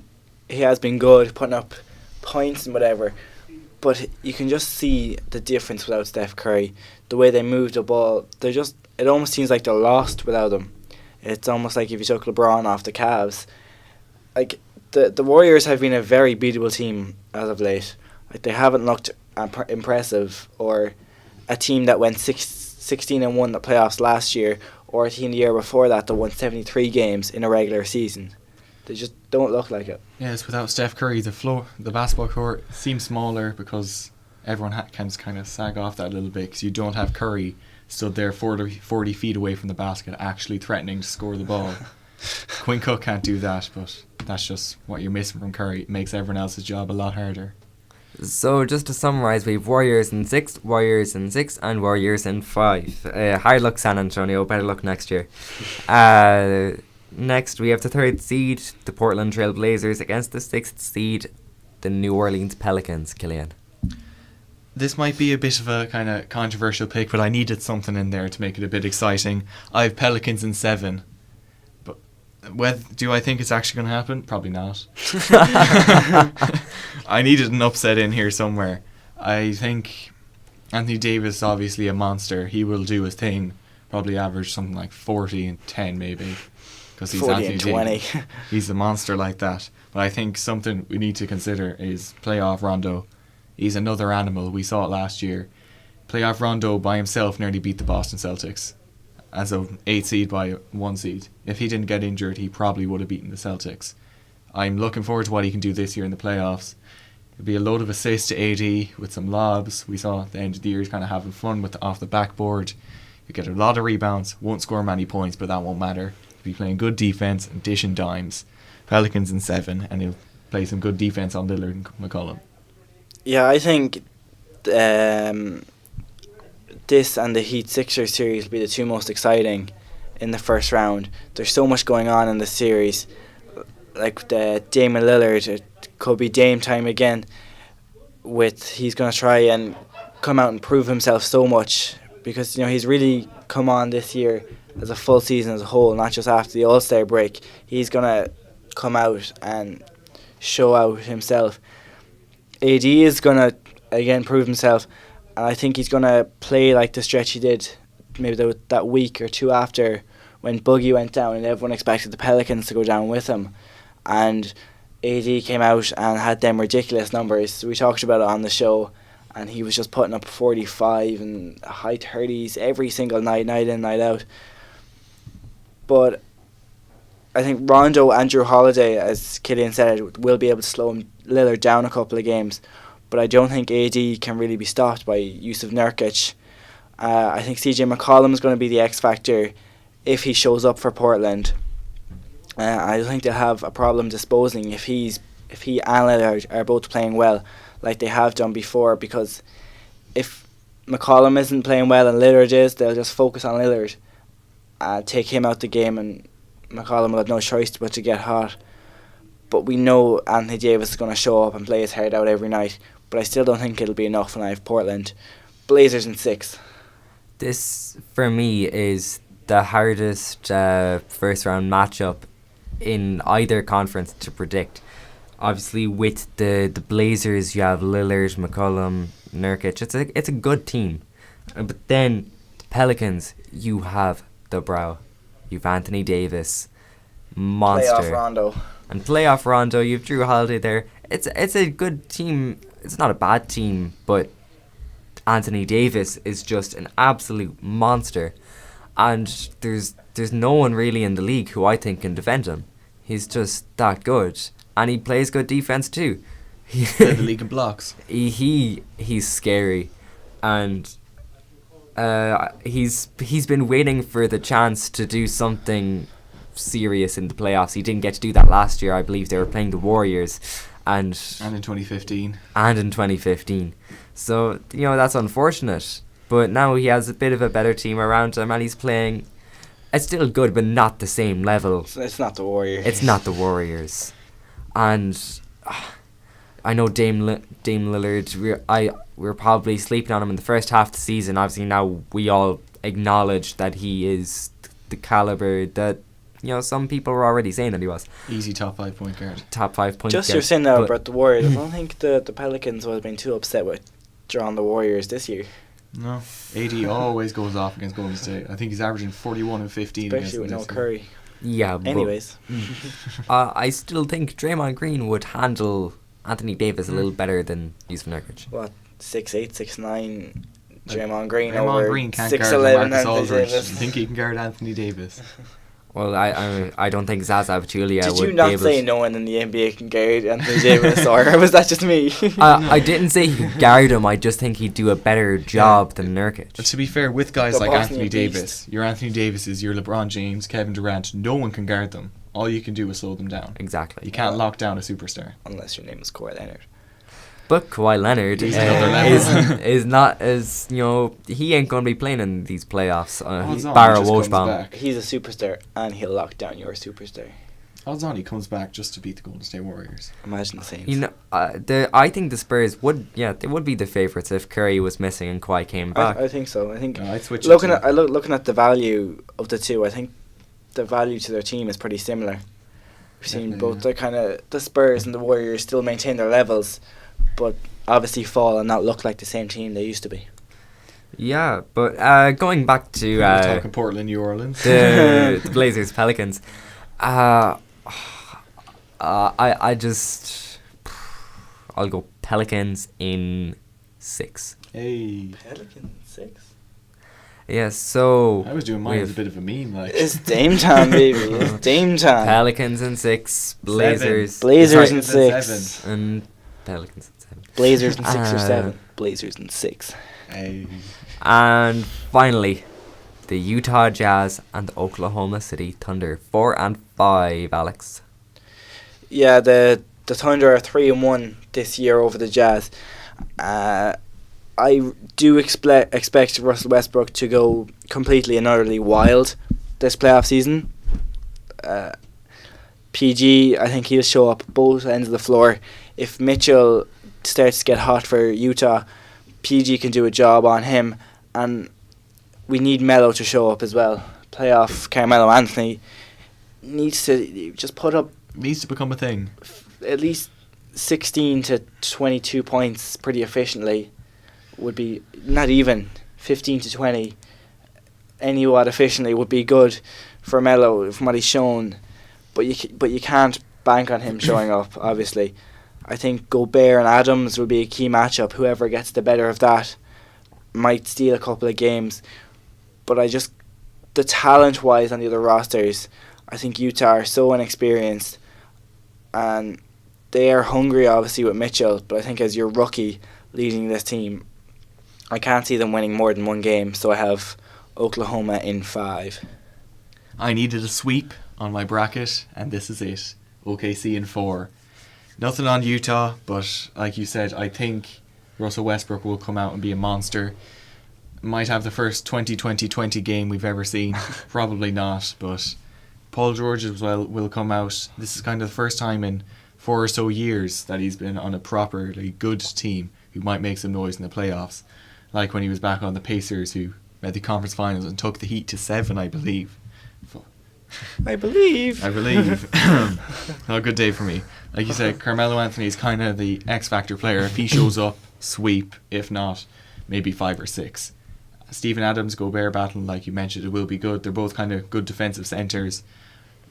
has been good, putting up points and whatever, but you can just see the difference without Steph Curry. The way they move the ball, it almost seems like they're lost without him. It's almost like if you took LeBron off the Cavs. Like, the Warriors have been a very beatable team as of late. Like, they haven't looked impressive, or a team that went 16-1 the playoffs last year, or a team the year before that won 73 games in a regular season. They just don't look like it. Yes, without Steph Curry, the basketball court seems smaller because everyone can kind of sag off that a little bit, because you don't have Curry stood there 40 feet away from the basket actually threatening to score the ball. Quinn Cook can't do that, but that's just what you're missing from Curry. It makes everyone else's job a lot harder. So just to summarise, we have Warriors in 6, Warriors in 6, and Warriors in 5. Hard luck, San Antonio. Better luck next year. Next, we have the 3rd seed, the Portland Trail Blazers, against the 6th seed, the New Orleans Pelicans. Killian. This might be a bit of a kind of controversial pick, but I needed something in there to make it a bit exciting. I have Pelicans in 7. But do I think it's actually going to happen? Probably not. I needed an upset in here somewhere. I think Anthony Davis is obviously a monster. He will do his thing. Probably average something like 40 and 10 maybe. Because he's 40 Anthony and 20. Davis. He's a monster like that. But I think something we need to consider is playoff Rondo. He's another animal. We saw it last year. Playoff Rondo by himself nearly beat the Boston Celtics as a 8 seed by 1 seed. If he didn't get injured, he probably would have beaten the Celtics. I'm looking forward to what he can do this year in the playoffs. It'll be a load of assists to AD with some lobs. We saw at the end of the year he's kind of having fun with off the backboard. You get a lot of rebounds, won't score many points, but that won't matter. He'll be playing good defense and dishing dimes. Pelicans in 7, and he'll play some good defense on Lillard and McCollum. Yeah, I think this and the Heat Sixers series will be the 2 most exciting in the first round. There's so much going on in the series. Like the Damian Lillard, it could be Dame time again. He's going to try and come out and prove himself so much, because he's really come on this year as a full season as a whole, not just after the All-Star break. He's going to come out and show out himself. AD is going to again prove himself, and I think he's going to play like the stretch he did maybe that week or 2 after when Boogie went down and everyone expected the Pelicans to go down with him, and AD came out and had them ridiculous numbers. We talked about it on the show, and he was just putting up 45 and high 30s every single night in, night out. But I think Rondo and Drew Holiday, as Killian said, will be able to slow Lillard down a couple of games. But I don't think AD can really be stopped by Yusuf Nurkic. I think CJ McCollum is going to be the X factor if he shows up for Portland. I don't think they'll have a problem disposing if he and Lillard are both playing well, like they have done before. Because if McCollum isn't playing well and Lillard is, they'll just focus on Lillard, take him out the game, and McCollum will have no choice but to get hot. But we know Anthony Davis is going to show up and play his heart out every night. But I still don't think it'll be enough when I have Portland. Blazers in 6. This, for me, is the hardest first round matchup in either conference to predict. Obviously, with the Blazers, you have Lillard, McCollum, Nurkic. It's a good team. But then, the Pelicans, you have the Brow. You have Anthony Davis, monster. Playoff Rondo. And playoff Rondo, you have Drew Holiday there. It's a good team. It's not a bad team, but Anthony Davis is just an absolute monster. And there's no one really in the league who I think can defend him. He's just that good. And he plays good defense too. The league in blocks. He's scary. And he's been waiting for the chance to do something serious in the playoffs. He didn't get to do that last year. I believe they were playing the Warriors. And in 2015. And in 2015. So, that's unfortunate. But now he has a bit of a better team around him, and he's playing. It's still good, but not the same level. It's not the Warriors. It's not the Warriors. And I know Dame Lillard, we're probably sleeping on him in the first half of the season. Obviously now we all acknowledge that he is the caliber that, some people were already saying that he was. Easy top 5 point guard. Top 5 point Just guard. you're saying now about the Warriors. I don't think the Pelicans would have been too upset with drawing the Warriors this year. No. AD always goes off against Golden State. I think he's averaging 41 and 15 Especially with no Curry. Yeah, but anyways. I still think Draymond Green would handle Anthony Davis a little better than Yusuf Nurkic. What, 6'8", 6'9", Draymond Green Draymond over Green can't 6'11", guard Marcus Anthony Aldridge. Davis. You think he can guard Anthony Davis? Well, I don't think Zaza Pachulia Did would you be not able say no one in the NBA can guard Anthony Davis, or was that just me? I didn't say he could guard him. I just think he'd do a better job than Nurkic. But to be fair, with guys The like Bosnian Anthony beast. Davis, your Anthony Davises, your LeBron James, Kevin Durant, no one can guard them. all you can do is slow them down. Exactly. You can't lock down a superstar. Unless your name is Kawhi Leonard. But Kawhi Leonard He's another level. is not as, he ain't going to be playing in these playoffs. Odds on Barra he just comes Wojbam. back. He's a superstar, and he'll lock down your superstar. Odds on he comes back just to beat the Golden State Warriors. Imagine the Saints. I think the Spurs they would be the favourites if Curry was missing and Kawhi came back. I think so. I think I'd switch looking at the value of the two, I think the value to their team is pretty similar. We've seen both the Spurs and the Warriors still maintain their levels, but obviously fall and not look like the same team they used to be. Yeah, but going back to We're talking Portland, New Orleans. the Blazers Pelicans, I'll go Pelicans in 6. Hey, Pelicans 6. Yeah, so I was doing mine as a bit of a meme, like. It's Dame time, baby. It's Dame time. Pelicans in 6, Blazers Blazers Sorry, in that's 6. and Pelicans in 7. Blazers in 6 or Uh, 7. Blazers in 6. Hey. And finally, the Utah Jazz and the Oklahoma City Thunder, 4 and 5. Alex. Yeah, the Thunder are 3-1 this year over the Jazz. I do expect Russell Westbrook to go completely and utterly wild this playoff season. PG, I think he'll show up both ends of the floor. If Mitchell starts to get hot for Utah, PG can do a job on him, and we need Melo to show up as well. Playoff Carmelo Anthony needs to just put up Needs to become a thing. at least 16 to 22 points pretty efficiently. Would be not even 15 to 20. Any what efficiently would be good for Melo from what he's shown, but you can't bank on him showing up. Obviously, I think Gobert and Adams will be a key matchup. Whoever gets the better of that might steal a couple of games. But the talent wise on the other rosters, I think Utah are so inexperienced, and they are hungry obviously with Mitchell. But I think as your rookie leading this team, I can't see them winning more than one game, so I have Oklahoma in 5. I needed a sweep on my bracket, and this is it. OKC in 4. Nothing on Utah, but like you said, I think Russell Westbrook will come out and be a monster. Might have the first 20-20-20 game we've ever seen. Probably not, but Paul George as well will come out. This is kind of the first time in 4 or so years that he's been on a properly good team who might make some noise in the playoffs. Like when he was back on the Pacers, who made the conference finals and took the Heat to 7, I believe. I believe. Not a good day for me. Like you said, Carmelo Anthony is kind of the X-Factor player. If he shows up, sweep. If not, maybe 5 or 6. Steven Adams, Gobert battle, like you mentioned, it will be good. They're both kind of good defensive centers.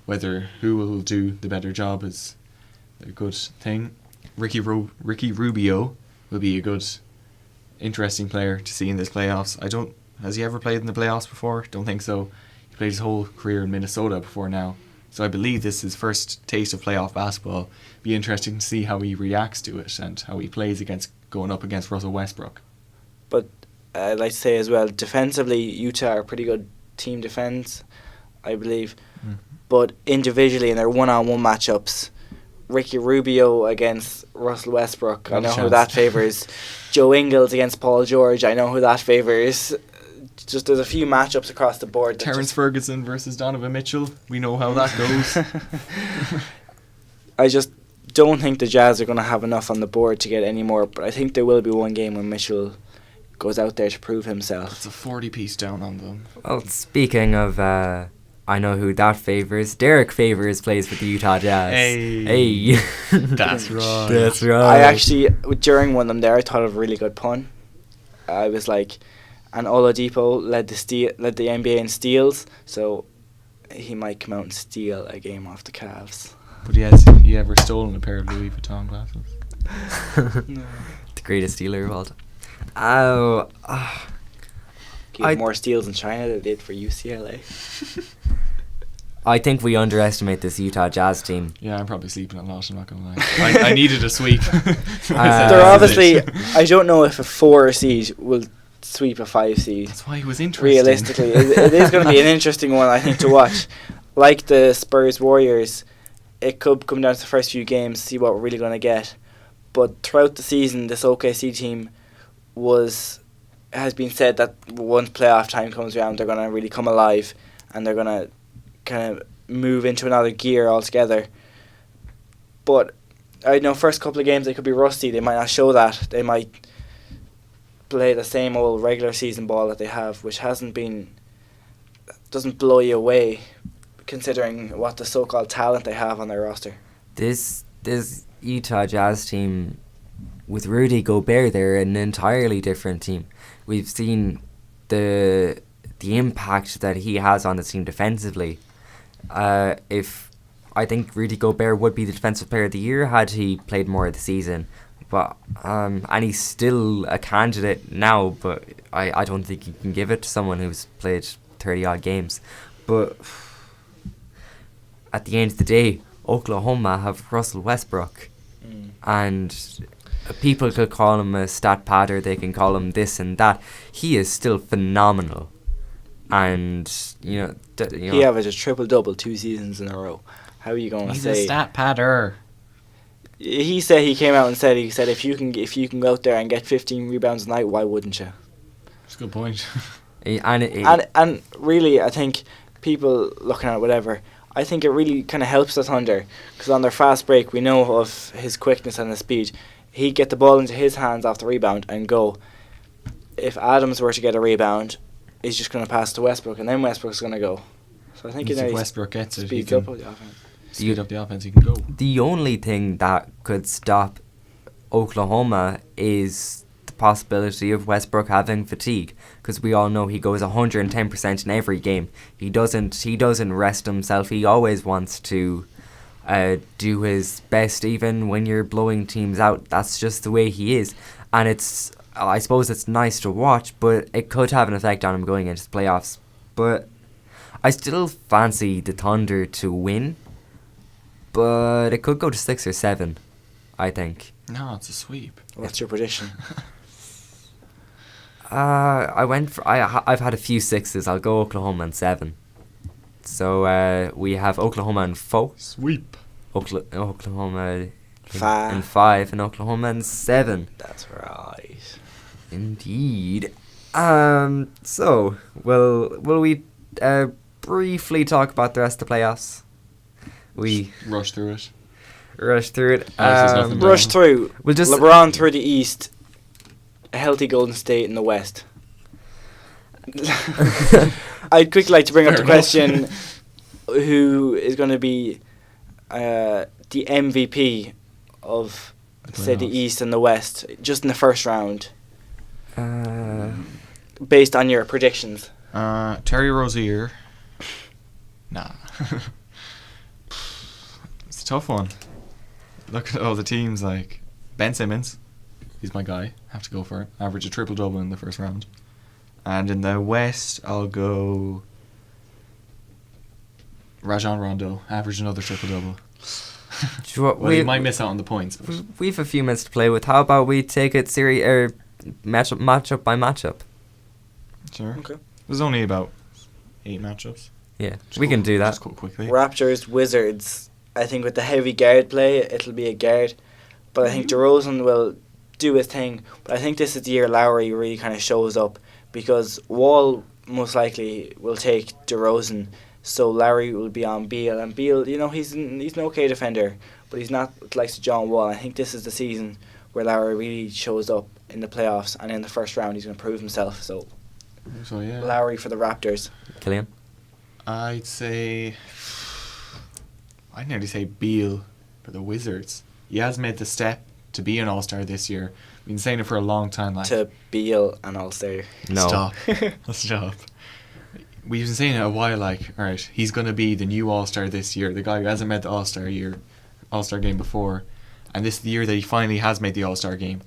Whether who will do the better job is a good thing. Ricky Rubio will be a good, interesting player to see in this playoffs. Has he ever played in the playoffs before? Don't think so. He played his whole career in Minnesota before now. So I believe this is his first taste of playoff basketball. Be interesting to see how he reacts to it and how he plays going up against Russell Westbrook. But I'd like to say as well, defensively, Utah are a pretty good team defense, I believe. Mm. But individually, in their one-on-one matchups, Ricky Rubio against Russell Westbrook, I know who that favours. Joe Ingles against Paul George, I know who that favours. Just there's a few matchups across the board. Terrence Ferguson versus Donovan Mitchell, we know how that goes. I just don't think the Jazz are going to have enough on the board to get any more, but I think there will be one game when Mitchell goes out there to prove himself. It's a 40-piece down on them. Well, speaking of, I know who that favours. Derek Favors plays for the Utah Jazz. Hey. That's right. That's right. I actually, during one of them there, I thought of a really good pun. I was like, and Oladipo led the NBA in steals, so he might come out and steal a game off the Cavs. But has he ever stolen a pair of Louis Vuitton glasses? No. The greatest stealer of all time. Oh. He had more steals in China than they did for UCLA. I think we underestimate this Utah Jazz team. Yeah, I'm probably sleeping a lot, I'm not going to lie. I needed a sweep. They're obviously, I don't know if a 4 seed will sweep a 5 seed. That's why it was interesting. Realistically, it is going to be an interesting one, I think, to watch. like the Spurs Warriors, it could come down to the first few games, see what we're really going to get. But throughout the season, this OKC team has been said that once playoff time comes around, they're going to really come alive and they're going to kind of move into another gear altogether. But I know first couple of games they could be rusty. They might not show that. They might play the same old regular season ball that they have, which doesn't blow you away, considering what the so-called talent they have on their roster. This Utah Jazz team with Rudy Gobert, they're an entirely different team. We've seen the impact that he has on the team defensively. If I think Rudy Gobert would be the defensive player of the year had he played more of the season, but and he's still a candidate now. But I don't think you can give it to someone who's played 30 odd games. But at the end of the day, Oklahoma have Russell Westbrook, and people could call him a stat padder. They can call him this and that. He is still phenomenal, and he averaged a triple-double 2 seasons in a row. How are you going to say? He's a stat padder. He came out and said if you can go out there and get 15 rebounds a night, why wouldn't you? That's a good point. And really, I think people looking at it, whatever, I think it really kind of helps the Thunder, because on their fast break, we know of his quickness and his speed. He'd get the ball into his hands off the rebound and go. If Adams were to get a rebound, he's just going to pass to Westbrook, and then Westbrook's going to go. So I think if Westbrook gets it, speeds up the offense. Speed up the offense, he can go. The only thing that could stop Oklahoma is the possibility of Westbrook having fatigue, because we all know he goes 110% in every game. He doesn't rest himself. He always wants to do his best, even when you're blowing teams out. That's just the way he is, and I suppose it's nice to watch, but it could have an effect on him going into the playoffs. But I still fancy the Thunder to win, but it could go to 6 or 7, I think. No, it's a sweep. What's your prediction? I've had a few 6s. I'll go Oklahoma in 7. So we have Oklahoma in 4. Sweep. Oklahoma in 5. and Oklahoma in 7. That's right. Indeed. So will we briefly talk about the rest of the playoffs? We rush through it. Rush through it. Rush through. We'll just LeBron through the East. A healthy Golden State in the West. I'd quickly like to bring up the question: who is going to be the MVP of, say, the East and the West, just in the first round, based on your predictions? Terry Rozier. Nah. It's a tough one. Look at all the teams, like Ben Simmons. He's my guy. Have to go for it. Average a triple-double in the first round. And in the West, I'll go Rajon Rondo. Average another triple-double. Well, he might miss out on the points. But we've a few minutes to play with. How about we take it matchup by matchup? Sure. Okay. There's only about 8 matchups. Yeah, we can do that. Just go quickly. Raptors, Wizards. I think with the heavy guard play, it'll be a guard. But I think DeRozan will do his thing. But I think this is the year Lowry really kind of shows up, because Wall most likely will take DeRozan, so Lowry will be on Beal. And Beal, he's an okay defender, but he's not like John Wall. I think this is the season where Lowry really shows up in the playoffs, and in the first round he's going to prove himself. So yeah. Lowry for the Raptors. Killian? I'd nearly say Beal for the Wizards. He has made the step to be an All-Star this year. We've been saying it for a long time. To Beal an All-Star. No. Stop. We've been saying it a while, alright, he's going to be the new All-Star this year, the guy who hasn't made the All-Star game before, and this is the year that he finally has made the All-Star game.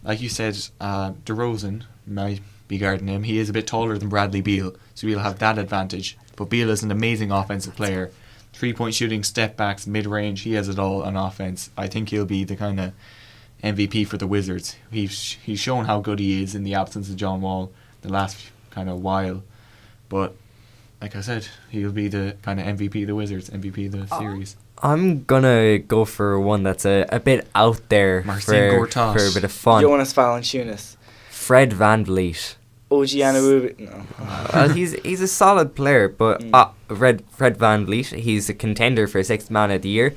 Like you said, DeRozan might be guarding him. He is a bit taller than Bradley Beal, so he'll have that advantage. But Beal is an amazing offensive player. 3-point shooting, step backs, mid-range, he has it all on offense. I think he'll be the kind of MVP for the Wizards. He's shown how good he is in the absence of John Wall the last kind of while. But like I said, he'll be the kind of MVP of the Wizards, MVP of the series. I'm gonna go for one that's a bit out there Marcin for Gortat. a bit of fun. Jonas Valanciunas. Fred VanVleet. OG Anunoby. No. Well, he's a solid player, but Fred VanVleet, he's a contender for 6th man of the year,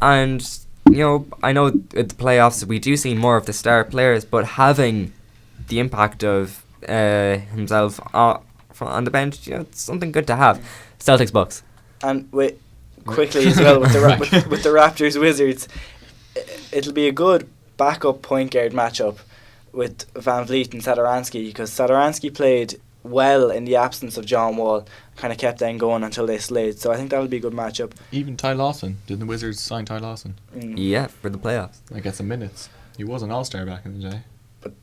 and I know at the playoffs we do see more of the star players, but having the impact of himself on the bench, it's something good to have. Celtics Bucks. And quickly as well with the with the Raptors Wizards, it'll be a good backup point guard matchup with Van Vliet and Satoransky, because Satoransky played well in the absence of John Wall, kind of kept them going until they slid. So I think that'll be a good matchup. Even Ty Lawson. Did the Wizards sign Ty Lawson? Yeah, for the playoffs. I get some minutes. He was an all-star back in the day. But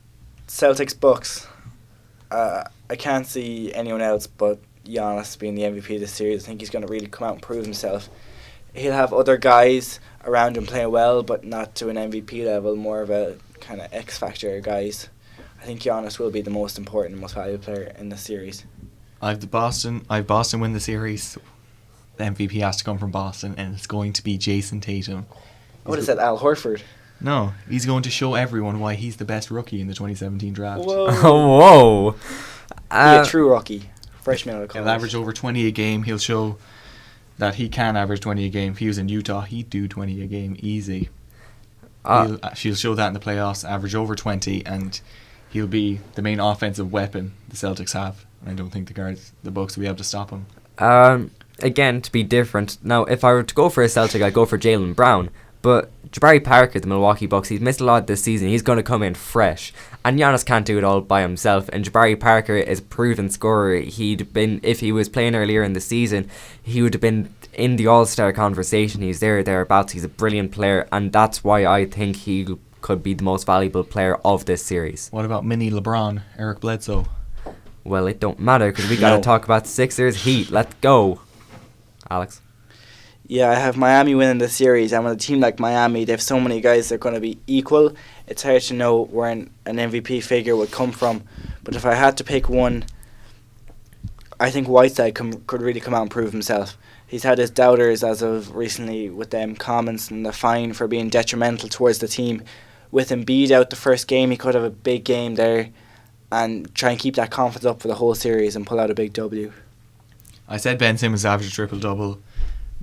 Celtics Bucks, I can't see anyone else but Giannis being the MVP of this series. I think he's going to really come out and prove himself. He'll have other guys around him playing well, but not to an MVP level, more of a kind of X-factor guys. I think Giannis will be the most important and most valuable player in the series. I've Boston win the series. The MVP has to come from Boston, and it's going to be Jason Tatum. I would have said Al Horford. No, he's going to show everyone why he's the best rookie in the 2017 draft. Whoa. Be a true rookie. Freshman out of college. He'll average over 20 a game. He'll show that he can average 20 a game. If he was in Utah, he'd do 20 a game easy. She'll show that in the playoffs, average over 20, and he'll be the main offensive weapon the Celtics have. I don't think the Bucks will be able to stop him. Again, to be different. Now, if I were to go for a Celtic, I'd go for Jaylen Brown. But Jabari Parker, the Milwaukee Bucks, he's missed a lot this season. He's going to come in fresh. And Giannis can't do it all by himself. And Jabari Parker is a proven scorer. If he was playing earlier in the season, he would have been in the All-Star conversation. He's thereabouts. He's a brilliant player. And that's why I think he could be the most valuable player of this series. What about mini LeBron, Eric Bledsoe? Well, it don't matter because we got to talk about Sixers Heat. Let's go. Alex? Yeah, I have Miami winning the series, and with a team like Miami, they have so many guys that are going to be equal. It's hard to know where an MVP figure would come from. But if I had to pick one, I think Whiteside could really come out and prove himself. He's had his doubters as of recently with them comments and the fine for being detrimental towards the team. With Embiid out the first game, he could have a big game there and try and keep that confidence up for the whole series and pull out a big W. I said Ben Simmons average a triple-double.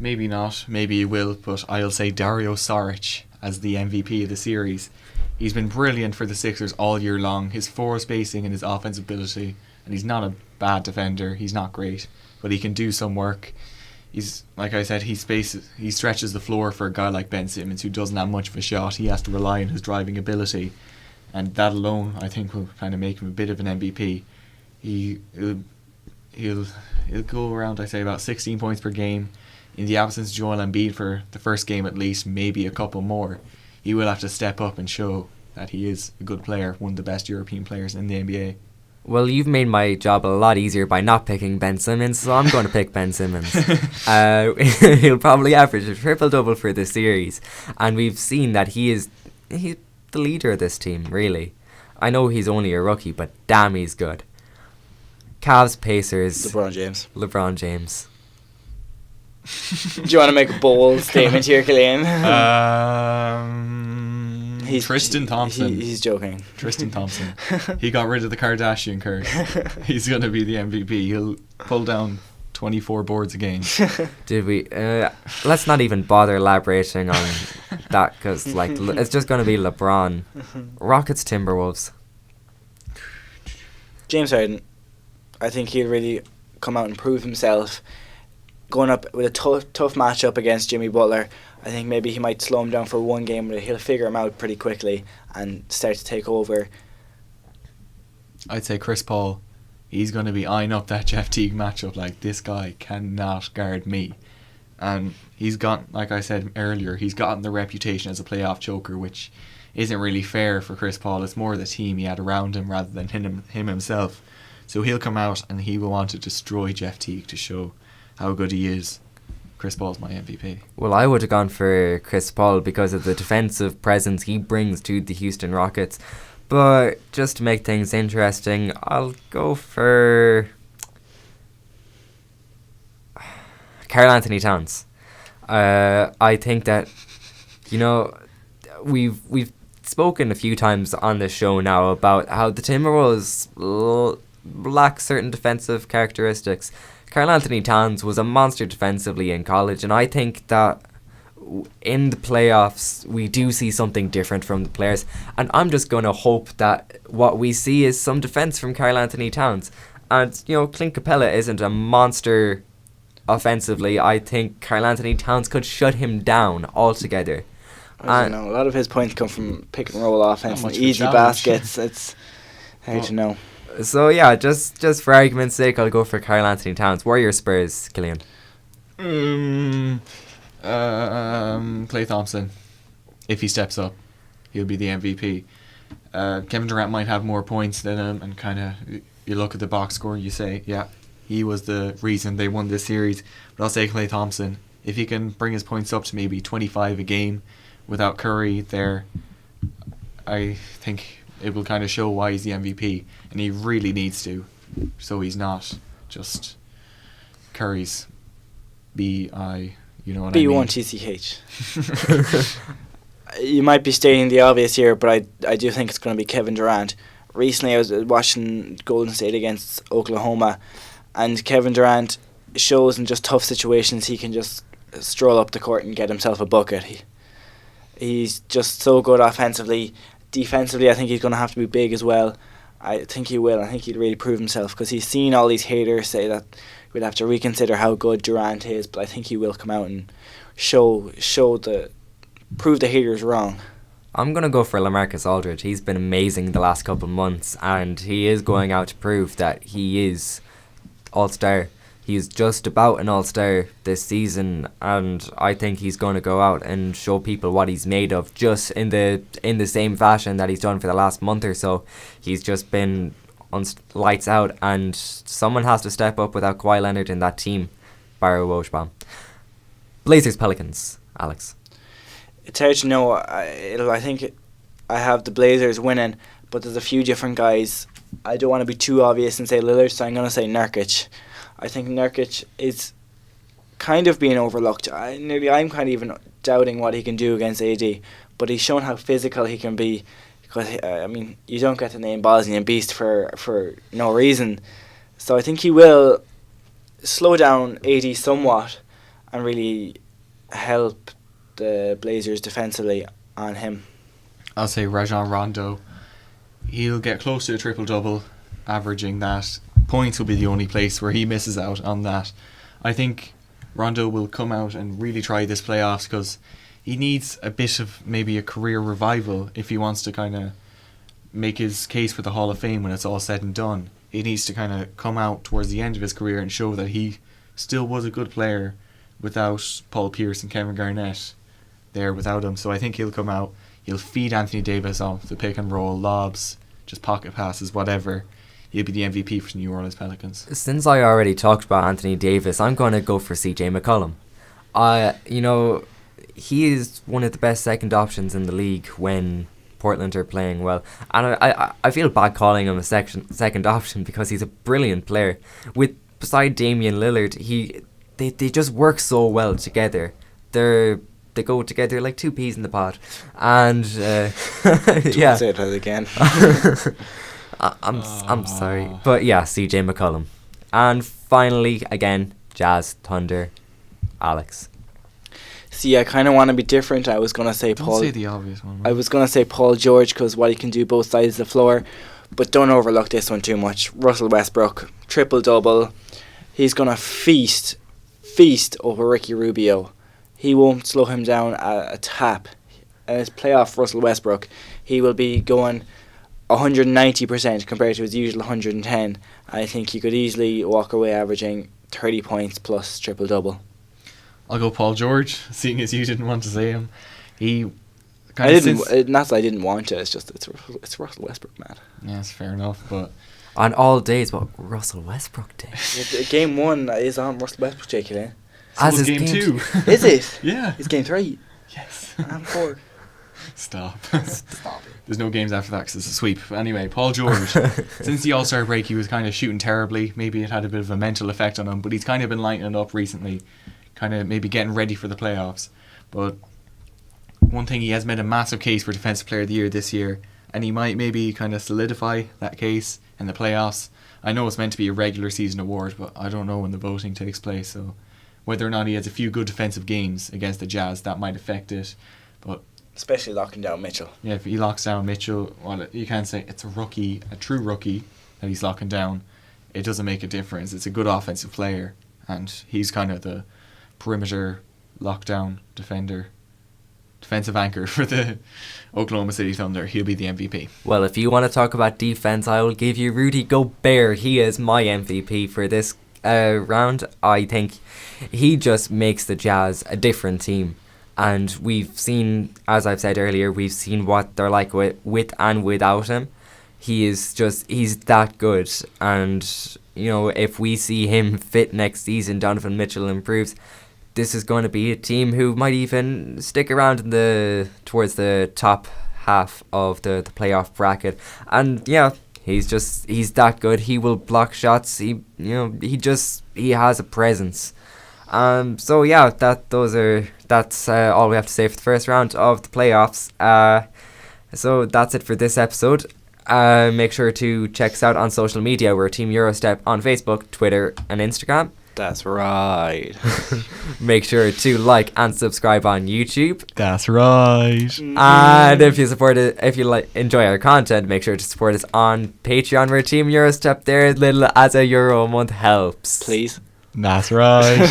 Maybe not, maybe he will, but I'll say Dario Saric as the MVP of the series. He's been brilliant for the Sixers all year long. His forward spacing and his offensive ability, and he's not a bad defender. He's not great, but he can do some work. He's, like I said, he stretches the floor for a guy like Ben Simmons who doesn't have much of a shot. He has to rely on his driving ability, and that alone, I think, will kind of make him a bit of an MVP. He'll go around, I say, about 16 points per game. In the absence of Joel Embiid for the first game at least, maybe a couple more, he will have to step up and show that he is a good player, one of the best European players in the NBA. Well, you've made my job a lot easier by not picking Ben Simmons, so I'm going to pick Ben Simmons. He'll probably average a triple-double for the series, and we've seen that he's the leader of this team, really. I know he's only a rookie, but damn, he's good. Cavs, Pacers. LeBron James. Do Do you want to make a bold statement here, Killian? Tristan Thompson. He's joking. Tristan Thompson. He got rid of the Kardashian curse. He's going to be the MVP. He'll pull down 24 boards a game. Did we? Let's not even bother elaborating on that because it's just going to be LeBron. Rockets, Timberwolves. James Harden. I think he'll really come out and prove himself. Going up with a tough matchup against Jimmy Butler, I think maybe he might slow him down for one game, but he'll figure him out pretty quickly and start to take over. I'd say Chris Paul, he's going to be eyeing up that Jeff Teague matchup like, this guy cannot guard me. And he's got, like I said earlier, he's gotten the reputation as a playoff choker, which isn't really fair for Chris Paul. It's more the team he had around him rather than him himself. So he'll come out and he will want to destroy Jeff Teague to show how good he is. Chris Paul's my MVP. Well, I would have gone for Chris Paul because of the defensive presence he brings to the Houston Rockets. But just to make things interesting, I'll go for Karl Anthony Towns. I think that, we've spoken a few times on this show now about how the Timberwolves lack certain defensive characteristics. Karl Anthony Towns was a monster defensively in college, and I think that in the playoffs we do see something different from the players, and I'm just going to hope that what we see is some defense from Karl Anthony Towns. And Clint Capella isn't a monster offensively. I think Karl Anthony Towns could shut him down altogether. I don't know. A lot of his points come from pick and roll offense and much of a easy challenge. baskets. It's hard to know. So yeah, just for argument's sake, I'll go for Karl Anthony Towns. Warrior Spurs, Killian. Klay Thompson, if he steps up, he'll be the MVP. Kevin Durant might have more points than him, and kind of you look at the box score, you say, yeah, he was the reason they won this series. But I'll say Klay Thompson, if he can bring his points up to maybe 25 a game without Curry there, I think it will kind of show why he's the MVP, and he really needs to, so he's not just Curry's B.I., you know what I mean? B1 TCH. You might be stating the obvious here, but I do think it's going to be Kevin Durant. Recently I was watching Golden State against Oklahoma, and Kevin Durant shows in just tough situations he can just stroll up the court and get himself a bucket. He's just so good offensively. Defensively, I think he's going to have to be big as well. I think he will. I think he'll really prove himself, because he's seen all these haters say that we'd have to reconsider how good Durant is, but I think he will come out and prove the haters wrong. I'm going to go for LaMarcus Aldridge. He's been amazing the last couple of months, and he is going out to prove that he is all-star. He's just about an all-star this season, and I think he's going to go out and show people what he's made of, just in the same fashion that he's done for the last month or so. He's just been on lights out, and someone has to step up without Kawhi Leonard in that team. Barrow Wojbomb. Blazers Pelicans, Alex. It's hard to know. I think I have the Blazers winning, but there's a few different guys. I don't want to be too obvious and say Lillard, so I'm going to say Nurkic. I think Nurkic is kind of being overlooked. I'm kind of even doubting what he can do against AD, but he's shown how physical he can be. Because you don't get the name Bosnian Beast for no reason. So I think he will slow down AD somewhat and really help the Blazers defensively on him. I'll say Rajon Rondo. He'll get close to a triple-double, averaging that. Points will be the only place where he misses out on that. I think Rondo will come out and really try this playoffs, because he needs a bit of maybe a career revival if he wants to kind of make his case for the Hall of Fame when it's all said and done. He needs to kind of come out towards the end of his career and show that he still was a good player without Paul Pierce and Kevin Garnett there without him. So I think he'll come out, he'll feed Anthony Davis off the pick and roll, lobs, just pocket passes, whatever. He'll be the MVP for the New Orleans Pelicans. Since I already talked about Anthony Davis, I'm going to go for CJ McCollum. He is one of the best second options in the league when Portland are playing well. And I feel bad calling him a second option, because he's a brilliant player. Beside Damian Lillard, they just work so well together. They go together like two peas in the pod. And yeah. Say that again. I'm sorry, but yeah, CJ McCollum. And finally, again, Jazz, Thunder, Alex. See, I kind of want to be different. I was going to say Don't Paul. say the obvious one. I was going to say Paul George, because what he can do both sides of the floor, but don't overlook this one too much. Russell Westbrook, triple-double. He's going to feast over Ricky Rubio. He won't slow him down a tap. As playoff Russell Westbrook, he will be going 190% compared to his usual 110. I think he could easily walk away averaging 30 points plus triple-double. I'll go Paul George, seeing as you didn't want to say him. He I didn't. Not that I didn't want to. It's just it's Russell Westbrook, man. Yeah, that's fair enough. But On all days, what Russell Westbrook did. Game 1 is on Russell Westbrook, Jake. so As was is game game 2. Is it? Yeah. It's game 3. Yes. And 4. Stop. Stop it. There's no games after that because it's a sweep. Anyway, Paul George, since the All-Star break, he was kind of shooting terribly. Maybe it had a bit of a mental effect on him, but he's kind of been lighting it up recently. kind of maybe getting ready for the playoffs. But one thing, he has made a massive case for Defensive Player of the Year this year, and he might maybe kind of solidify that case in the playoffs. I know it's meant to be a regular season award, but I don't know when the voting takes place, so whether or not he has a few good defensive games against the Jazz, that might affect it. But especially locking down Mitchell. yeah, if he locks down Mitchell, well, you can't say it's a true rookie that he's locking down. It doesn't make a difference. It's a good offensive player, and he's kind of the perimeter lockdown defensive anchor for the Oklahoma City Thunder. He'll be the MVP. Well, if you want to talk about defense, I will give you Rudy Gobert. He is my MVP for this round. I think he just makes the Jazz a different team. And we've seen, as I've said earlier, we've seen what they're like with and without him. He's that good. And, if we see him fit next season, Donovan Mitchell improves, this is going to be a team who might even stick around towards the top half of the playoff bracket. And yeah, he's that good. He will block shots. He has a presence. So yeah, that's all we have to say for the first round of the playoffs. So that's it for this episode. Make sure to check us out on social media. We're Team Eurostep on Facebook, Twitter, and Instagram. That's right. Make sure to like and subscribe on YouTube. That's right. And if you enjoy our content, make sure to support us on Patreon. We're Team Eurostep there. As little as €1 a month helps. Please. That's right.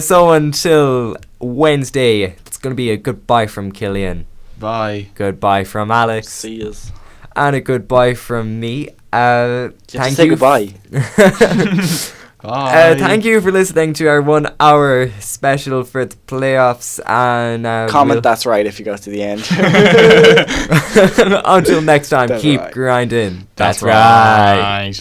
So until Wednesday, it's going to be a goodbye from Killian. Bye. Goodbye from Alex. See yous. And a goodbye from me. Thank say you. Goodbye. Bye. Thank you for listening to our 1 hour special for the playoffs. And Comment that's right if you go to the end. until next time, That's keep right. grinding. That's right.